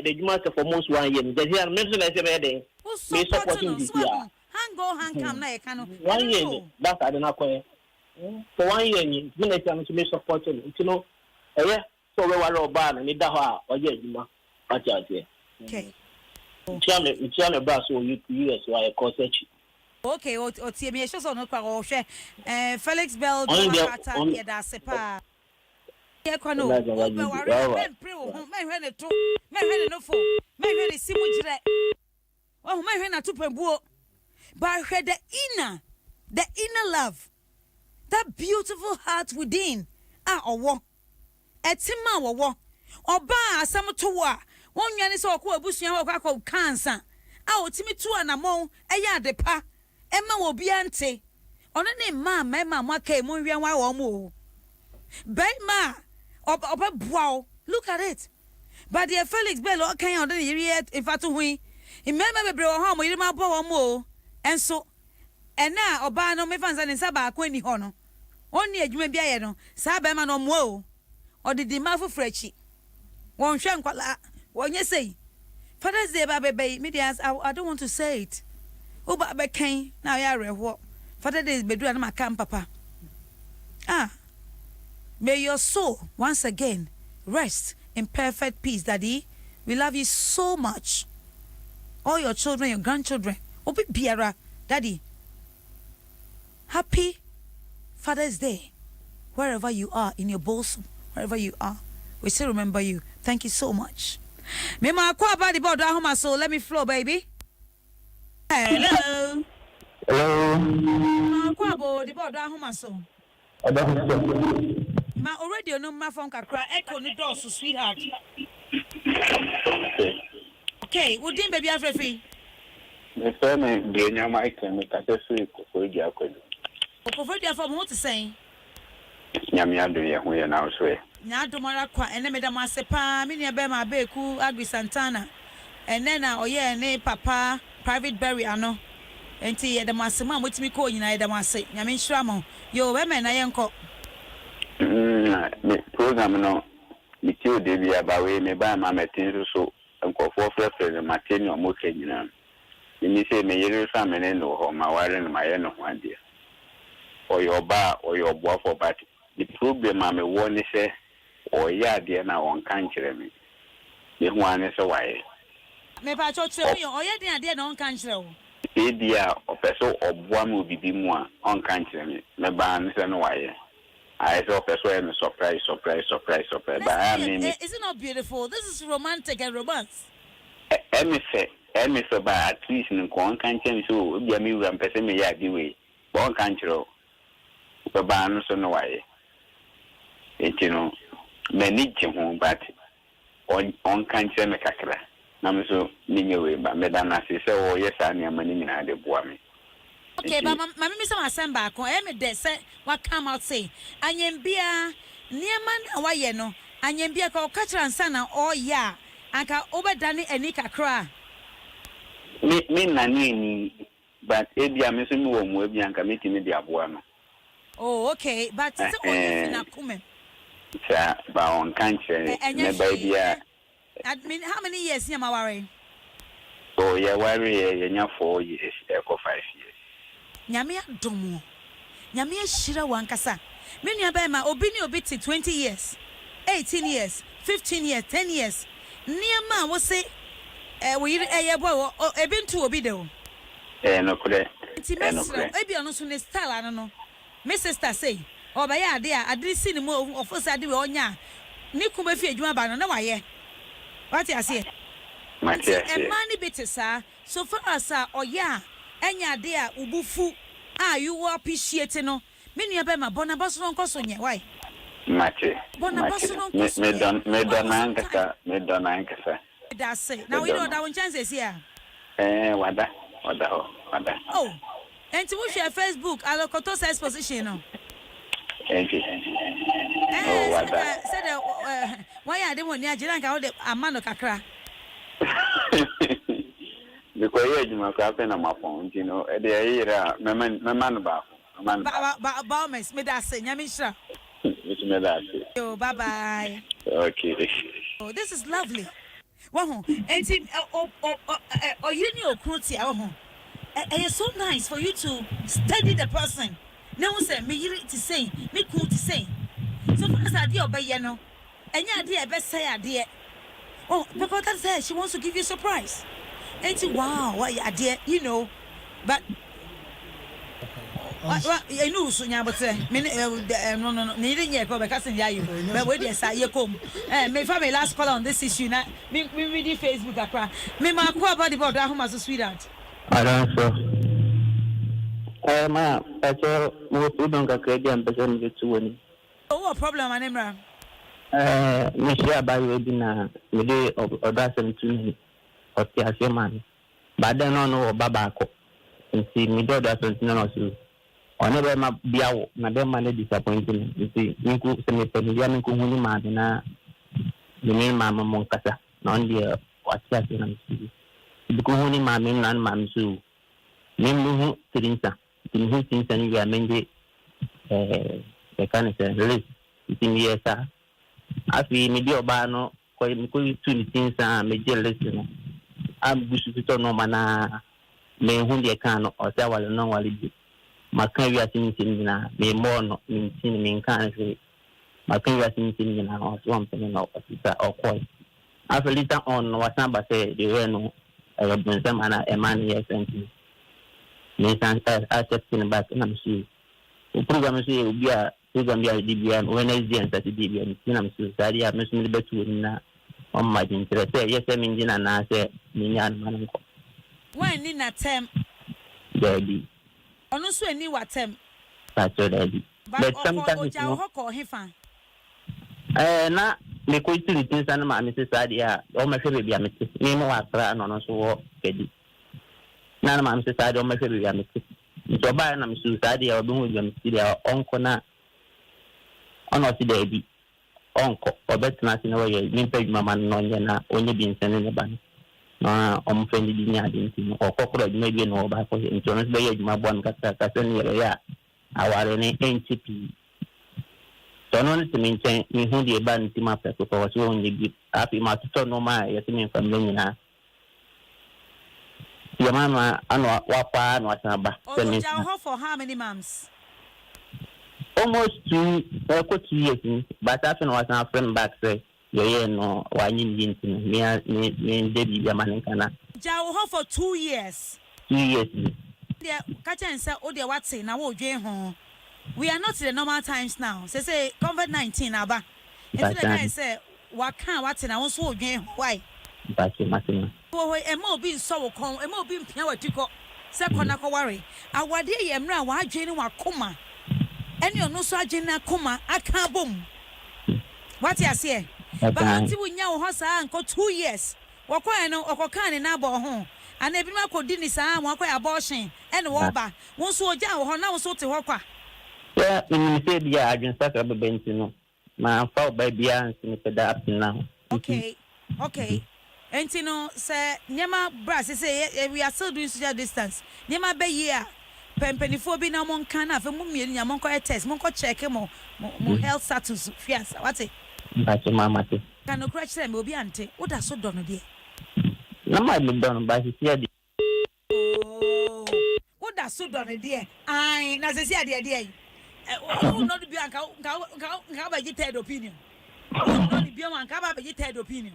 the Juma for most 1 year. Because here, I mentioned I said, they supporting this year. Hang come, I can 1 year, that's I did not quite. For 1 year, many times to be supporting, you know, yeah, so we were all bad and it daha or yeah, Juma. Okay. It's a brass or US, why I call it. Okay, o tie me ehso no kwa o hwe Felix Bell do ata ye da sepa ye kwa no o be ware pre wo ho me hwe ne to me hwe ne no fo me hwe ne simu gire oh me hwe na to pambuo but hwe the inner love, that beautiful heart within owo etima wowo oba asam to wo a won nwane se okwa abusua ho akwa kansa otimi tu anamon eya adepa Emma will be ante. On a name, mamma, Maka, Munrian, why more. Bema, wow, look at it. But dear Felix Bello came on the yet if I to we. Remember, bro, home with my bow more. And so, and now, Obano, me fans and Saba, Queenie Hono. Only a jume bia no. Sabema no mo. Or the demand for frechi. One shank what you say. Father's Day, baby, medias, I don't want to say it. Oh, but I came now. Yeah, what? Father's Day is bedroom, my camp, papa. Ah, may your soul once again rest in perfect peace, Daddy. We love you so much. All your children, your grandchildren. Obi Biara, Daddy. Happy Father's Day, wherever you are in your bosom, wherever you are. We still remember you. Thank you so much. Mema kwa about the Odo Ahomaso. Let me flow, baby. Hello. Hello. Kwa about the Odo Ahomaso. Ma already no ma phone kakra echo the door, so sweetheart. Okay, would you baby free? The family be near my clinic at the free for the aqua. For the from what to say? Yamia do ya we now swear. Nyado Marakwa and then Madame Sepa, Minia Bema Beku, Agri Santana, and then ne papa, private berry ano. And tea the Massima, which me call United Massa, Yamin Shramo, yo women, I uncle. Program no, me too, Debbie, about way me buy my material so, and call for the material motor. You say, me, you some and no home, my wife and my end of 1 year. Or your bar or your boy for party. The problem I'm a warning say, or yeah, dear, now on country me. The one is away. Maybe I told you, or yeah, dear, no country. Dear, or person or one will be more on country me. My bands and why. I saw person surprise. But I mean, is it not beautiful? This is romantic and romance. Emmy say, but at least in one country, so be a me and person me ya give way. One country. But bands and why. You know, many home, but on country me kakra. Nam so ninyo ba medana se se o yes ania mani nyina de boa me. Okay, but mama me some assemble ko e me de say what come out say anyem bia niema na wa ye no anyem bia ka o kachra nsa na o ya anka obedane ani kakra. Me na ni but e bia me so mi wo mu e bia anka metimi de aboa no. Oh, okay, but say o ye na kume. Sa ba on country me ba bia. I mean, how many years am I worrying? Oh, yeah, worry, yeah, 4 years, 5 years. Nyamia domo. Nyamia shira wankasa. Many abema obini obiti 20 years, 18 years, 15 years, 10 years. Niama was say, we boy, ebin to obido. No, could I? Maybe on us in style, I don't know. My sister say, oh, by idea, I didn't see the move of us. I do on ya. Niku be you about no why. What you say? And money better, sir. So far as sir, or yeah, and ya dear ubufu. You were appreciating no. Many of them are bonabas on Cosonia. Why? Matty. Bonabas on me don't answer. That's it. Now we know that one chances here. What? Oh, and to share Facebook, I look at exposition. No. Thank you. Said, why I didn't want Yajiran out the Amano Kakra? Because you must have been on my phone, you know, at the era, my man about Baumes, made us say, Yamisha. It's made us. Oh, bye bye. Okay. Oh, this is lovely. Wow, and you know, Kruti, it's so nice for you to study the person. No one said, me to say, me cool to say. So far as I dear obey, you know, and your dear best say, dear. Oh, because that says she wants to give you a surprise. And wow, what you dear, you know, but I know soon, but no, needing your go because you, but wait, yes, I come. May family last call on this issue. Now, me read Facebook, I cry. Me, my poor body about Ahomaso sweetheart. I don't know. Ma, that's all. Most don't get credit and present it to one. Oh, what problem, my name? Michelle by Wedina, Mede of Oda 17 or Tiasia man. But then on no Babako and see me do that 17 or so. Or never my biao, Madame Mane disappointing. You see, you could send me Penian Kuhuni Madina, the name Mamma Moncasa, non dear or Tiasia and see. The Kuhuni Mammy and Mamsu. Name Tirinsa, in whose things and we are made the kind of list 15 years. As we media bano, quite two things, major listen. I'm busy to no mana, may whom they can or say, well, no, I'll do. My career thinking, may more not mean in country. My career thinking, or something or quite. After later on, what number say, they were no, I have been some a man here, and I said, back and I'm seeing. The program will be a program DBM Wednesday and Saturday, and I'm sorry, I'm missing the best on my interest. Yes, I'm in and I say, Minyan Manco. When in a term, Daddy. Also, any what term? That's your daddy. But sometimes or Hifa. Not the question is, and my Mrs. Adia, or my baby, I'm name of Accra and also Keddy. None of my Mrs. Adia, my baby, I'm so by and I'm suicide or doing them see their uncle now. On not today, uncle, or better nothing away, you pay my man on only being sending the bank. No, I'm friendly dinner, or corporate maybe no back for insurance by my one Cassania, our NCP. So, no, to maintain me who the abandoned team after was only give happy master no my yet from Lenina. Your mama, I know what part was about. For how many months? Almost 2 years, but after was our friend back say, yeah, no, why you didn't me Debbie Yamanicana. Jow for 2 years. 2 years. Dear, catch and say, oh, dear, what's it now? Oh, we are not in the normal times now. Say, COVID-19, Abba. If the guy say, what can't what's in our soul game? Why? But you must know. Oh, a more being so calm, a more being pure to go. Second, I worry. Our dear Yamra, why Jane or Kuma? And you're no sergeant Kuma, I can't boom. What you say? But until we know Hossa and 2 years, or quite no or can in our home. And every man could dinner, one quite abortion and Waba. One so down, or now so to Waka. Yeah, you said, yeah, I can start up a bench, you know. My fault by Bian, Mr. now. Okay. And you know, say, Nema Brass, say, we are still doing social distance. Nema Bay year. Penny be no one can have a million Monco test, Monco check him more health status. Yes, what's it? That's your mamma. Can no crash them will be auntie. What are so done, dear? No, might be done by his head. Oh, what are so done, dear? I, as I said, dear. Oh, not be a vegetarian opinion. Not be a vegetarian opinion.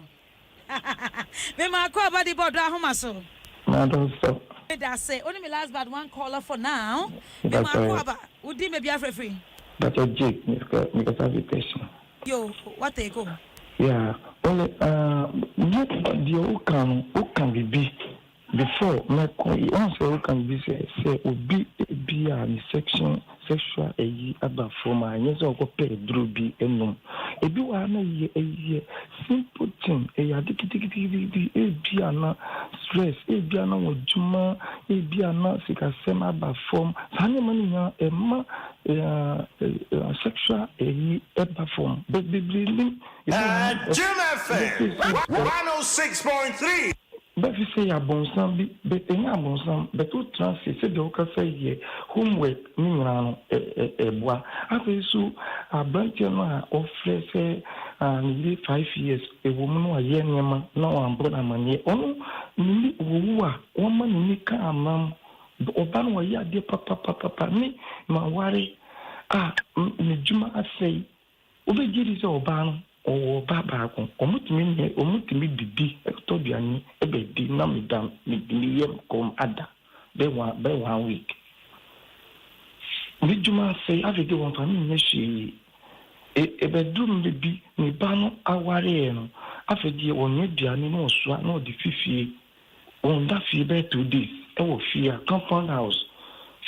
Remember, call about the Odo Ahomaso. I don't stop. I say, only my last but one caller for now. Remember, would you be free? That's a Jake, because of the question. Yo, what they go? Yeah, only, not the who can be before, once who can be say, would be a section. Sexual about for my years of pay droopy and no. A do a simple thing, a biana stress, a biana with Juma, a biana sick a semi about form, Hanimania, a sexual a form, but the bleeding. Jim FM 106.3. But you say a bonsam, but a bonsam, but two transit, said the Oka say, homework, Mingrano, a bois. After so, a bunch of flesh, nearly 5 years, a woman who a young no one brought a money. Oh, Nili Wua, woman, Nika, Mam, Oban, where ya dear papa, me, my worry. Juma, I say, over Giddy's Oban. O baba ko omutimi bibi etobiani ebedi na medam mediyem kom ada be 1 week Juma say after the one family she e bedroom bibi ni bano aware no after the onye diani no so na the fifie on that fee be 2 days e wo fear compound house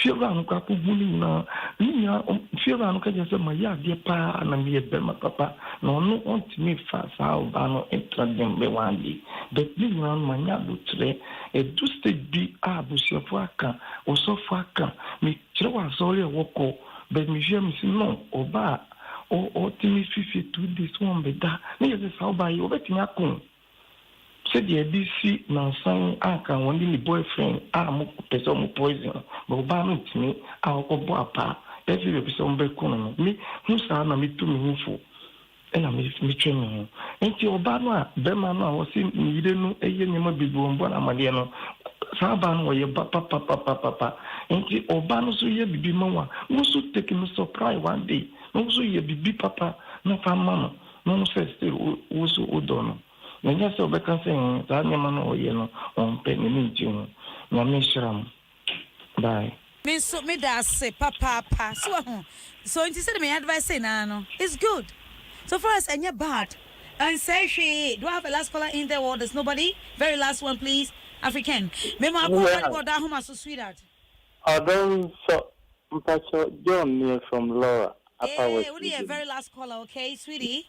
Fiora no ka kubuni na niya fiora no ka jase ma ya de pa na me be ma papa no no on me fa sa ba no entra dem be wandi but ni na ma nya do tre e do stage bi abusia fo aka o so fo aka me kire wa so le woko but me je me si no oba o timi fifi 2 days won be da ni je sa oba yi obetimi akon said the ABC now sang aka one the boyfriend mo person mo poison but ba no timi a ko bo apa every episode be kono me hu sa na me tu me hu fo e na me twe me hu enti oba no a be ma no a wo si yire no eye nyema bibu mbo na amade no sa ba no ye papa enti oba no so ye bibi ma wa wo so take me surprise one day no so ye bibi papa na fa ma no se still wo so odo no na nya se obeka se za nyema no ye no on pe ni nti no na me shram bye me so me da say papa so inti said me advice say na no it's good so for us anya bad and say she do I have a last caller in the world? There's nobody. Very last one please. African me ma go Odo Ahomaso sweetheart Adom so mpacho John near from Laura. Hey, what is very last caller, okay, sweetie?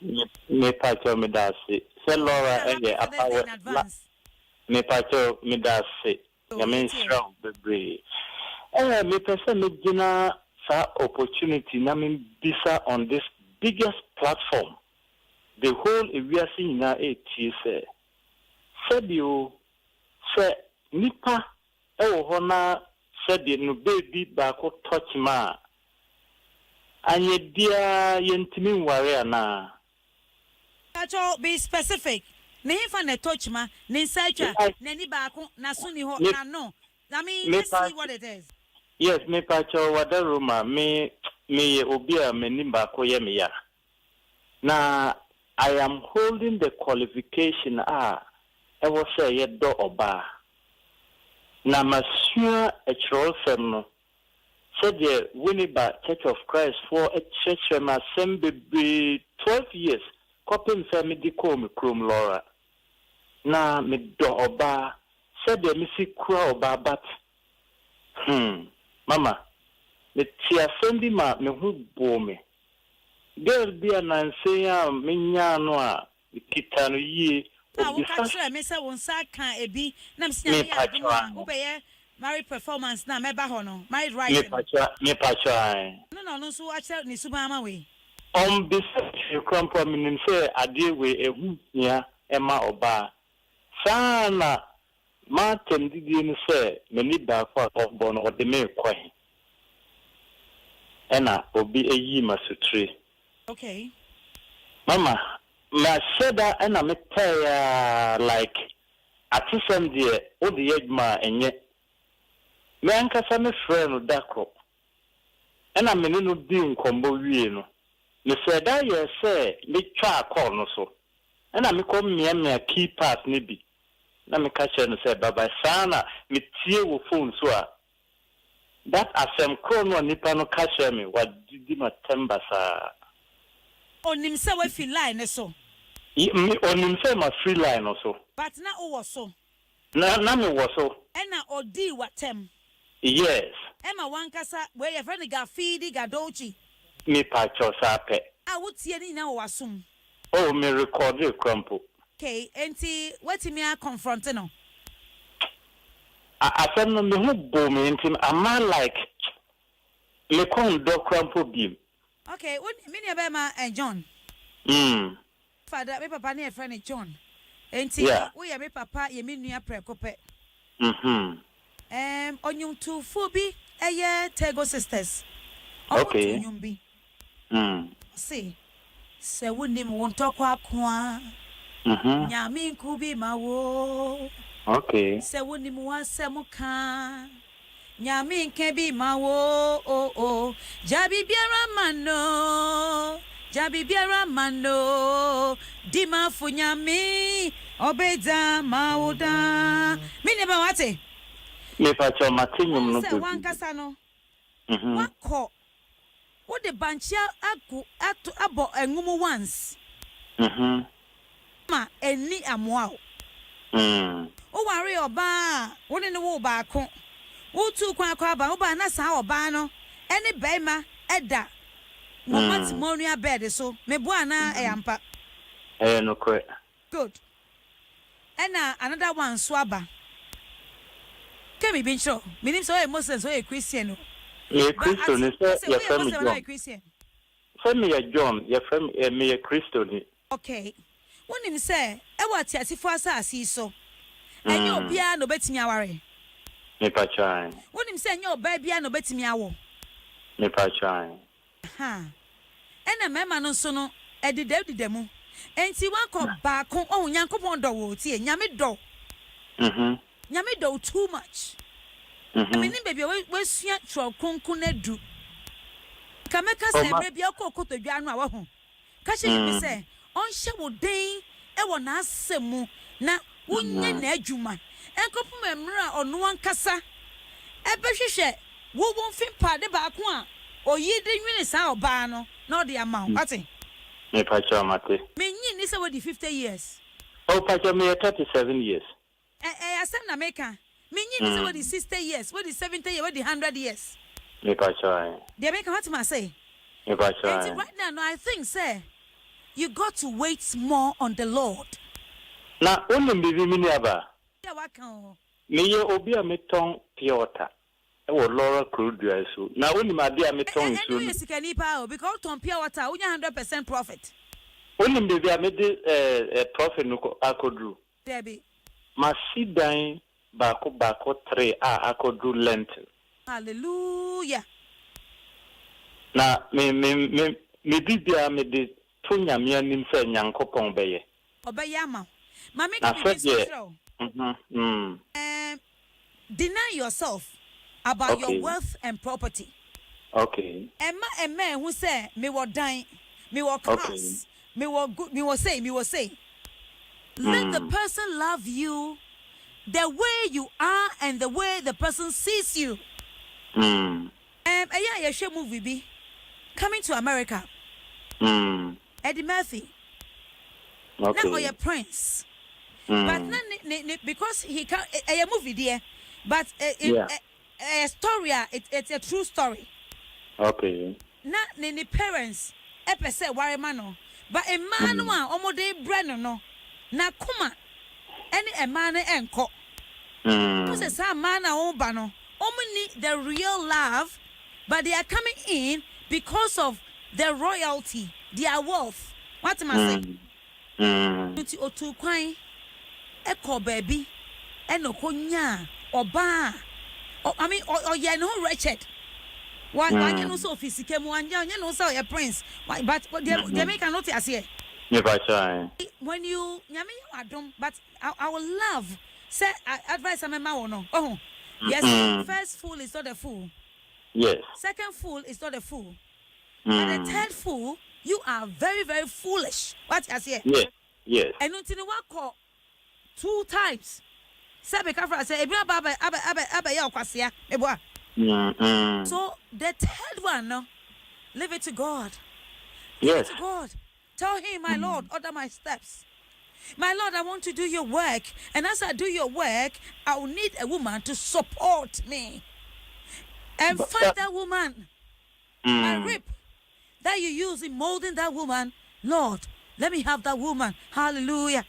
Me pacho me da say Laura in advance. Me pacho me da say ya men strong bebre me person me gina sa opportunity na me bisa on this biggest platform the whole area seen na say Sebio se nipa e wo na said no baby back or touch ma and ye dear yentimi warrior na be specific ne fa na touch ma ne inside na ni back na suni ho na no I mean let's see what it is. Yes, me pacho wada ruma me obia me ni back ye me ya na I am holding the qualification I was say ye do oba na masua a church no said ye Winneba Church of Christ for a church ma sembe 12 years copy family come krom Laura na me do oba said ye me si kura oba but mama me tia sendi ma me hu bo me girl bi ananse ya me nya no a kita no yie obi fa me say won sa kan ebi na me sia ya do obeye married performance na me ba ho no married right me pacha no so ache ni subama we be you come from me say ade we ehu ya ema oba sana ma tem didi ni say me ni ba for obo no de me kwan ena obi eyi masutri okay mama ma seda ena me tell like atisem de odi yedma enye me ankasa me friend dako ena me no di nkombo wie no me seda ye say me twa call no so ena me kom me key pass ne bi na me ka che no say baba sana me tie wo phone so a that asem krono nipa no ka che me wa didi matemba sa onim se we feel line so onim se ma free line also but na o wo so na me wo so ena odi watem yes ema wankasa we your friend ga feedi ga dochi me pa cho sa pe a wotie ni na wo asum oh me record the crumple okay enti weti me a confront no asem no me hu bo me enti am like me kon do crumple bim okay me ne be ma John father me papa ne friend John enti we ya me papa ye me nua prekope onyum tu fobi eye Tego sisters okay onyum bi see se wonim won tokwa akoa nyame nkubi mawo okay se wonim wasem ka nyame nkebi mawo jabi biara mano dima funyami obeda mauda mine ba wate me pa cho matinyum no se wankasa no wako wo de banchia agu abo engumu once ma eni amoa o ware oba wo ne wo ba ko wo tu kwa kwa ba wo ba na sa oba no eni beima eda mo matrimonial bed so me bo ana eyampa no correct good ena another one so aba kemi bin sure minim so e Muslim so e Christian no ye Christian is your family John Christian family John your family me Christian okay wonim say e wati asifo asasi so enye obia no betimi aware me pa chan wonim say enye oba bia no betimi awo Me pa try. Ha. Ena mema no so no edidemu. Enti wanko baako oh Nyankopon do wo tie nyame do. Nyame do too much. I mean baby we sua tro konkon adu. Kameka se bre bia kokotodwa no a wo ho. Ka hye bi se on hye wo den e wo na asemu na wonye na adwuma. Enkopum emra ono ankasa. Ebehwehwe wo won fimpa de baako a oyi de nwene sa oba no na odi ama ati me pa cha mate me nyi ni se wo di 50 years oh pa cha me 37 years asem na meka me nyi ni se wo di 60 years wo di 70 years wo di 100 years me pa cha de meka what ma say me pa cha right now no, I think say you got to wait more on the Lord na onum bibi mini aba ya wakan me ye obi a meton piota e wo Laura Crudua so na onim ade a meton so no sikani pa because ton pure water unya 100% profit onim bibi a me de profit no akodru debi masidan bako 3 a akodru lent hallelujah na me bibia me de to nyame anim fa Nyankopon beye obeye ama ma me ka deny yourself about your wealth and property. Okay. Emma who say me wo dan, me wo cars, me wo say. Let the person love you the way you are and the way the person sees you. Yeah, share movie be Coming to America. Eddie Murphy. Okay. Now your prince. But because he can a movie there, but a story, it's a true story. Okay. Na ni parents epe say worry man but a man one omode brand no na kuma any a man enko. Because some man ba no need the real love, but they are coming in because of their royalty, their wealth. What am I saying? Nti otu kwan eko baby eno konya oba I mean you no wretched. Why you no so physical mu anya you no so your prince. Why but they make a note as here. When you nyame adom but I will love say advice am ma no. Oh. Yes, first fool is not a fool. Yes. Second fool is not a fool. And the third fool, you are very, very foolish. What I say? Yes. Yes. And until you call 2 times. Sabe kafra say ebia aba ya okwasia. Eboa. So the third one, no, leave it to God. Leave it to God. Tell him, my Lord, order my steps. My Lord, I want to do your work. And as I do your work, I will need a woman to support me. And find that woman. My rib that you use in molding that woman. Lord, let me have that woman. Hallelujah.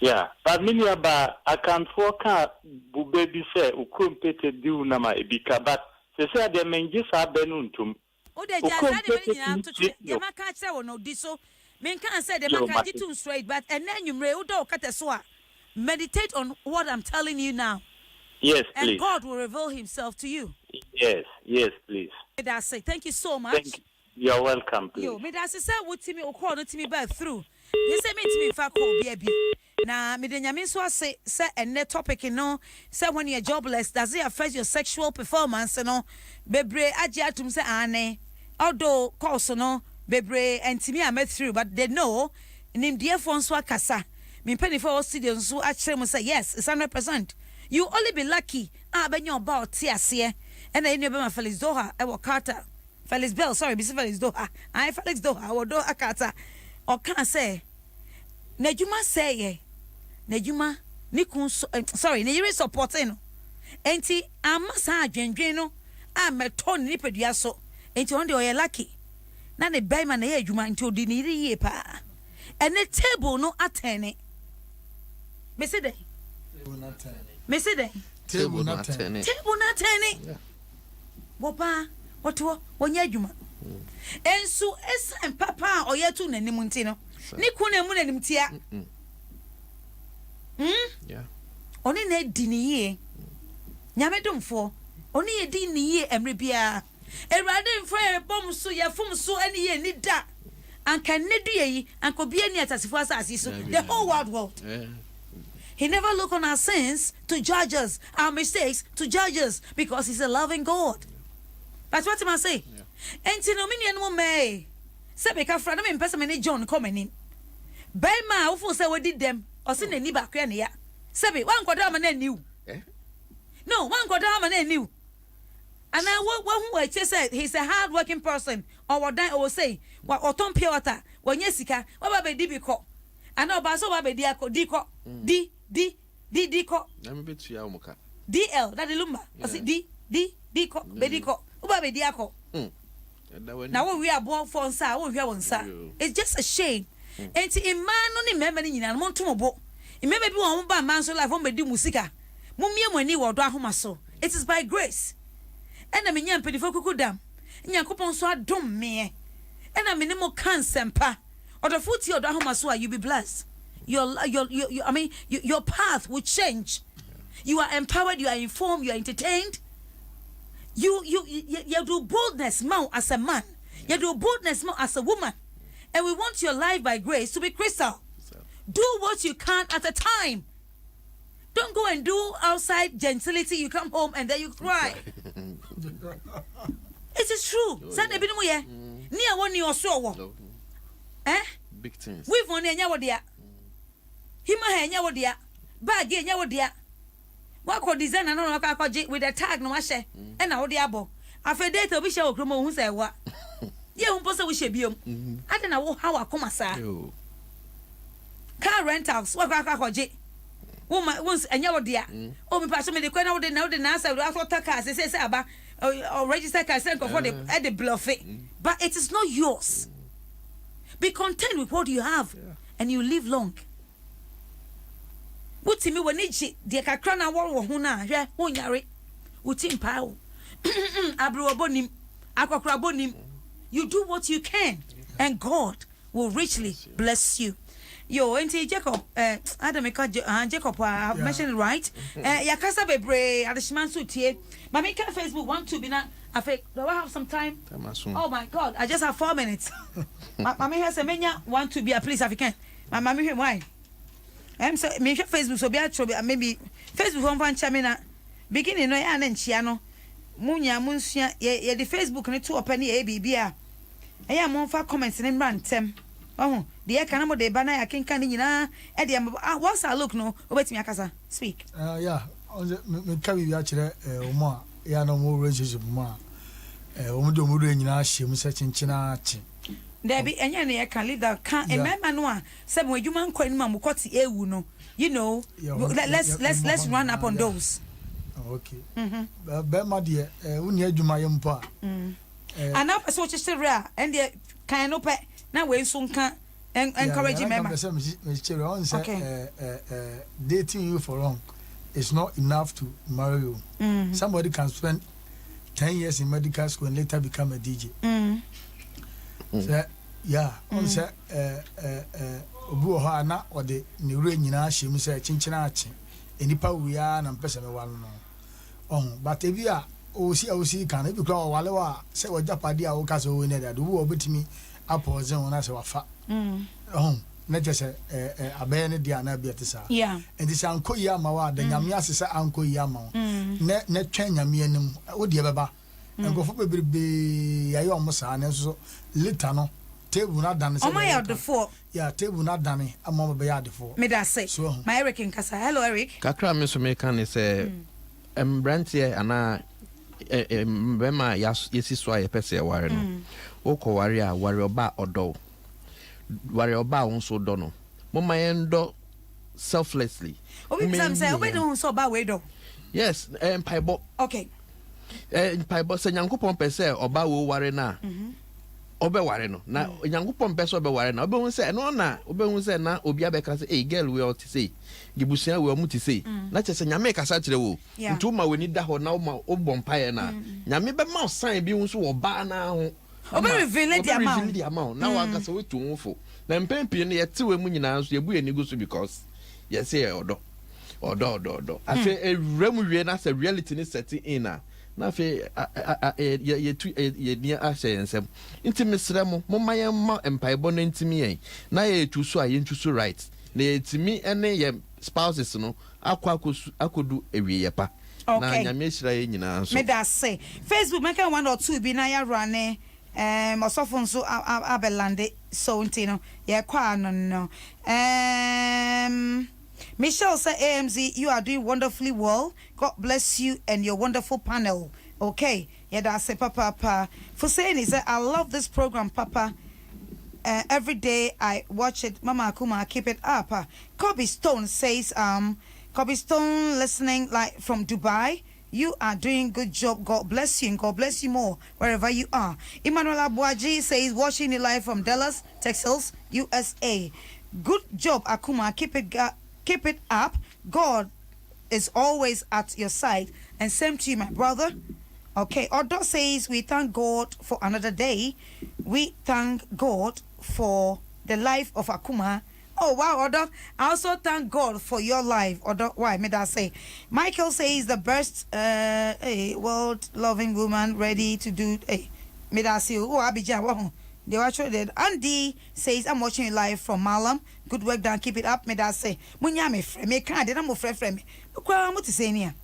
Yeah. But many about I can't work out baby say ukumpete diu nama ebika but se say the menje sa benuntum. O de jazani to the maka say no diso. Men can say the maka ditun straight but and then you mre udo kate so meditate on what I'm telling you now. Yes, please. And God will reveal himself to you. Yes, please. That's it. Thank you so much. You're welcome, please. Yo, me that's say what me o call no to me back through. You say me to me fa call baby. Na me de nyame so say and the topic no say when you're jobless does it affect your sexual performance no bebre agye atum say ane although course no bebre antimi am through but they know nim dear phone so akasa me penny for studio so actually say yes it's 100%. You only be lucky ben your about tiasie and then you be my Felix Doha I will Carter Felix Bell sorry be Felix Doha I Felix Doha I will do akata or can say Nejuma say Nejuma Nikun sorry ne yire supporting no enti amasa adwendwen no ameton ni pedua so enti on de oye lucky na ne bai ma na ye adwuma enti odi ni ri ye pa ene table no atene me say dey me say dey table not atene wopa woto wonya adwuma ensu esen papa oye tu nanim nti no ni kuna mu nanim tia yeah oni na di ni ye nyame domfo oni ye di ni ye emre bia Erade mfo bom so ye fom so ene ye ni da. Anka nedu ye anka obi ani atasifo asase so the whole world. He never look on our sins to judge us, our mistakes to judge us, because he's a loving God. That's what I say. And to nominian mo may say because friend me person me John coming in. By ma who say we did them or sin any back ya. Say one quarter man new. No, one quarter man new. And I who I just said he's a hard working person or what I will say what otom pure water when yesika what baby dibiko. I know baso baby diako diko D-ko. I'm bit to Yamuka. D-L, that the lumba. Was it D-ko, bediko. Uba bediako. Now we are born for one side, we have one side. It's just a shame. And to a man only memory in a montomo. It may be one by man's life on Bedi Musica. Mumia when you Odo Ahomaso. It is by grace. And I mean, young pretty folk could dam. And your coupon so dumb me. And I mean, more cancer, pa. Or the foot Odo Ahomaso, you be blessed. Your path will change. You are empowered, you are informed, you are entertained. You do boldness more as a man. You do boldness more as a woman. And we want your life by grace to be crystal. Do what you can at a time. Don't go and do outside gentility. You come home and then you cry. It is true. Sunday binu mo ye. Ni awon ni oso. Big things. We've won enya wodia. Hima henya wodia. Bag enya wodia. Wako design na no ka kwaji with the tag no ahye. E na wodia bo. Afedate obi hye okromo hu say wa. Ye hu pose wo hye biom. Ade na wo ha wakoma sa. Car rentals wako kwaji. Once enya wodia. O me paso me de kwa na wode na say we after car say aba or register car say for the bluff it. But it is not yours. Be content with what you have and you live long. Wutimi wanichi de kakra na wo ho na hwe wonyare wutim pa wo abro abonim akokra abonim. You do what you can and God will richly bless you. Yo enti Jacob Adam Jacob I have mentioned it right. Yakasa bebre adishman so tie mama can Facebook want to be na affect do I have some time? Oh my God, I just have 4 minutes. Mama has a menya want to be a police African. Mama me why? So me Facebook so be a maybe Facebook one fan chamina beginning no ya na nchia no munya munsua ye the Facebook ne to open e bibia eya mo fa comments ne mrantem oh de e kana mo de ba na ya kenka ni nyina e de once I look no obetimi akasa speak yeah me ka bibia kire omo ya no mo relationship mo omo do nyina hye se chinchina chi Debbie, and you can lead that can a man no some way you man coin mamukoti ewu no. You know, let's run up on those. Okay. But my dear, unya juma yempa. And now so just rare and the kind of now we soon can encourage member. Okay. Dating you for long is not enough to marry you. Somebody can spend 10 years in medical school and later become a DJ. So, yeah, on say obu ho ana ode ne wura nyina hyem say chinchina achi enipa wuya na mpese me walo no but ebi a osi kan ebi kra wale wa say wajapade a wo ka so we ne da do wo obetimi apose won na say wafa na jese abaye ne dia na biete sa yeah and this anko yi ama wa da nyame asese anko yi ama ne twen nyame anim wo de beba engofo bebrebe yayi omusa na so later no table na dan say oh my god the four yeah table na dan amom be ya the four me da say my Eric in kasa hello Eric kakra me so me kan say brantie ana bema yesi so aye pese ware no wo ko ware a ware oba odo ware oba won so do no mama yendo selflessly obi sam say obi no so oba we do yes paibo okay paibo se nyankopon pese oba wo ware na obe ware no na nyankopon pese obe ware na obe hu se no na obe hu se na obi abeka se hey girl we ot say dibusia we omuti say na chese nyame kasa kire wo ntu ma weni da ho na obom pae na nyame be ma sign bi hu so oba na ho obe reveal the amount na wa kasa we tu hu na mpempie no yete we mu nyina so yebu eni go so because yes say odo afi ewura mu wie na say reality ni setting in na na fe ye ni ahye ensem nti mesrɛ mo momma ye ma empaibo no ntimi yen na ye tu so a ye ntu so right na ye timi ene ye spouses no akodu ewie pa na nyame hyira ye nyina so me da say Facebook make 1 or 2 bi na ya rane osofo nso abelande so ntino ye kwa no Michelle said, AMZ, you are doing wonderfully well. God bless you and your wonderful panel. Okay. Yeah, that's it, Papa. For saying he said, I love this program, Papa. Every day I watch it. Mama Akumaa, keep it up. Kobe Stone says, Kobe Stone listening like from Dubai. You are doing good job. God bless you and God bless you more wherever you are. Emmanuel Abuaji says, watching you live from Dallas, Texas, USA. Good job, Akumaa. Keep it up. God is always at your side. And same to you, my brother. Okay. Odo says, we thank God for another day. We thank God for the life of Akumaa. Oh, wow, Odo. I also thank God for your life. Odo, why? May I say? Michael says, the best world-loving woman ready to do... May I say? Oh, Abidjan. They were actually Andy says, I'm watching you live from Malam. Good work done. Keep it up. Me that say, Munya me friend. Me can't. I'm more friend. Me. Look what I'm to say here.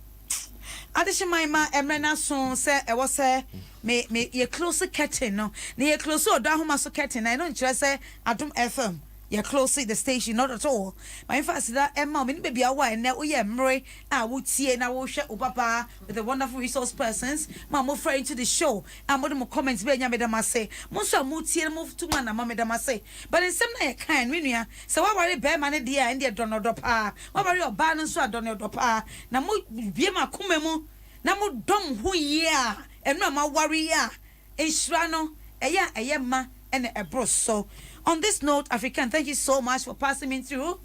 Addition, my ma, Emrena son say, I was say, me ye closer curtain no. Ye closer Odo Ahomaso curtain. I don't just say Adom FM. You're close to the station, not at all. My first that Emma, baby, I want now. We are Murray. I would see and I will share Papa with the wonderful resource persons. Mamma friend to the show. I'm more comments. Be Madam say, Monsieur Muti and move to Mana, Madam say. But in some night, kind, Winia. So what worry bear money dear and dear Donald Dopa? What worry your balance so Donald Dopa? Now, be my kumemu. Now, dumb who ye are. And no, my warrior. Ishrano, a yamma, and a bros. So. On this note, African, thank you so much for passing me through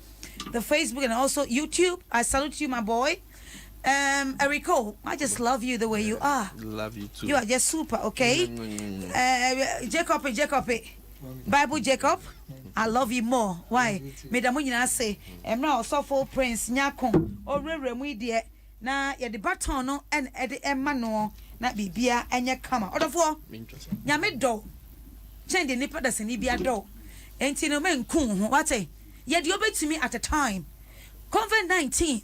the Facebook and also YouTube. I salute you, my boy. Eriko, I just love you the way you are. Love you too. You are just super, okay? Jacob, Bible Jacob, I love you more. Why? Medamuina say, I'm now so full Prince Nyakon, or Remy dear. Na ya de batono and Eddie Emmanuel, not be beer and ya come out of war. Yamedo. Change the nipper that's in Ibia door. Ain't no men coon, what a yet you bet to me at a time. COVID-19,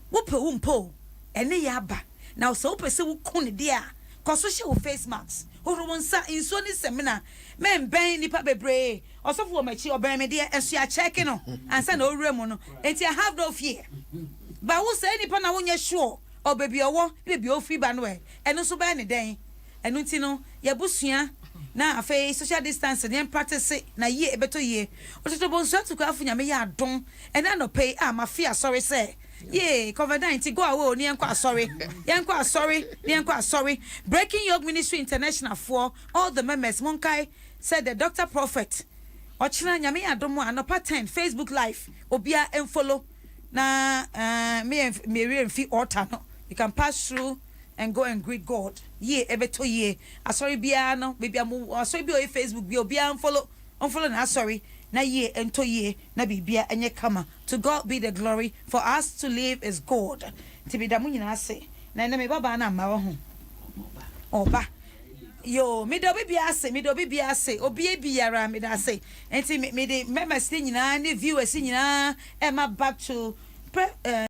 whoop po, and the yaba. Now so pursue coon dear, cause social face marks. Who won't sat in Sony seminar, men bang nipper bebre, or so for my chi or bear me dear, and she are checking on, and send no remono, and I have no fear. But who say any pan I won't sure, or baby or what, baby or free banway, and also by any day. And Nutino, Yabusia. Na afei social distance dem practice na ye beto ye ototo bonso atuko afunya me ya don ena no pay mafia sorry say ye COVID-19 go away ni enko sorry Breaking Yoke Ministry International for all the members Monkai said the Dr. Prophet ochina nyame ya don mo anopa 10 Facebook live obia enfollow na me remfi altar no you can pass through and go and greet God. Ye ebeto ye. Sorry biano, baby I'm sorry be on Facebook be obia unfollow na sorry. Na ye ento ye na bibia enye kama. To God be the glory. For us to live is God. Tibi da munyina ase. Na me baba na ma ho. Oba. Yo, me do bibia ase. Obi biara me da ase. Enti me de members nyina ne viewers nyina e ma back to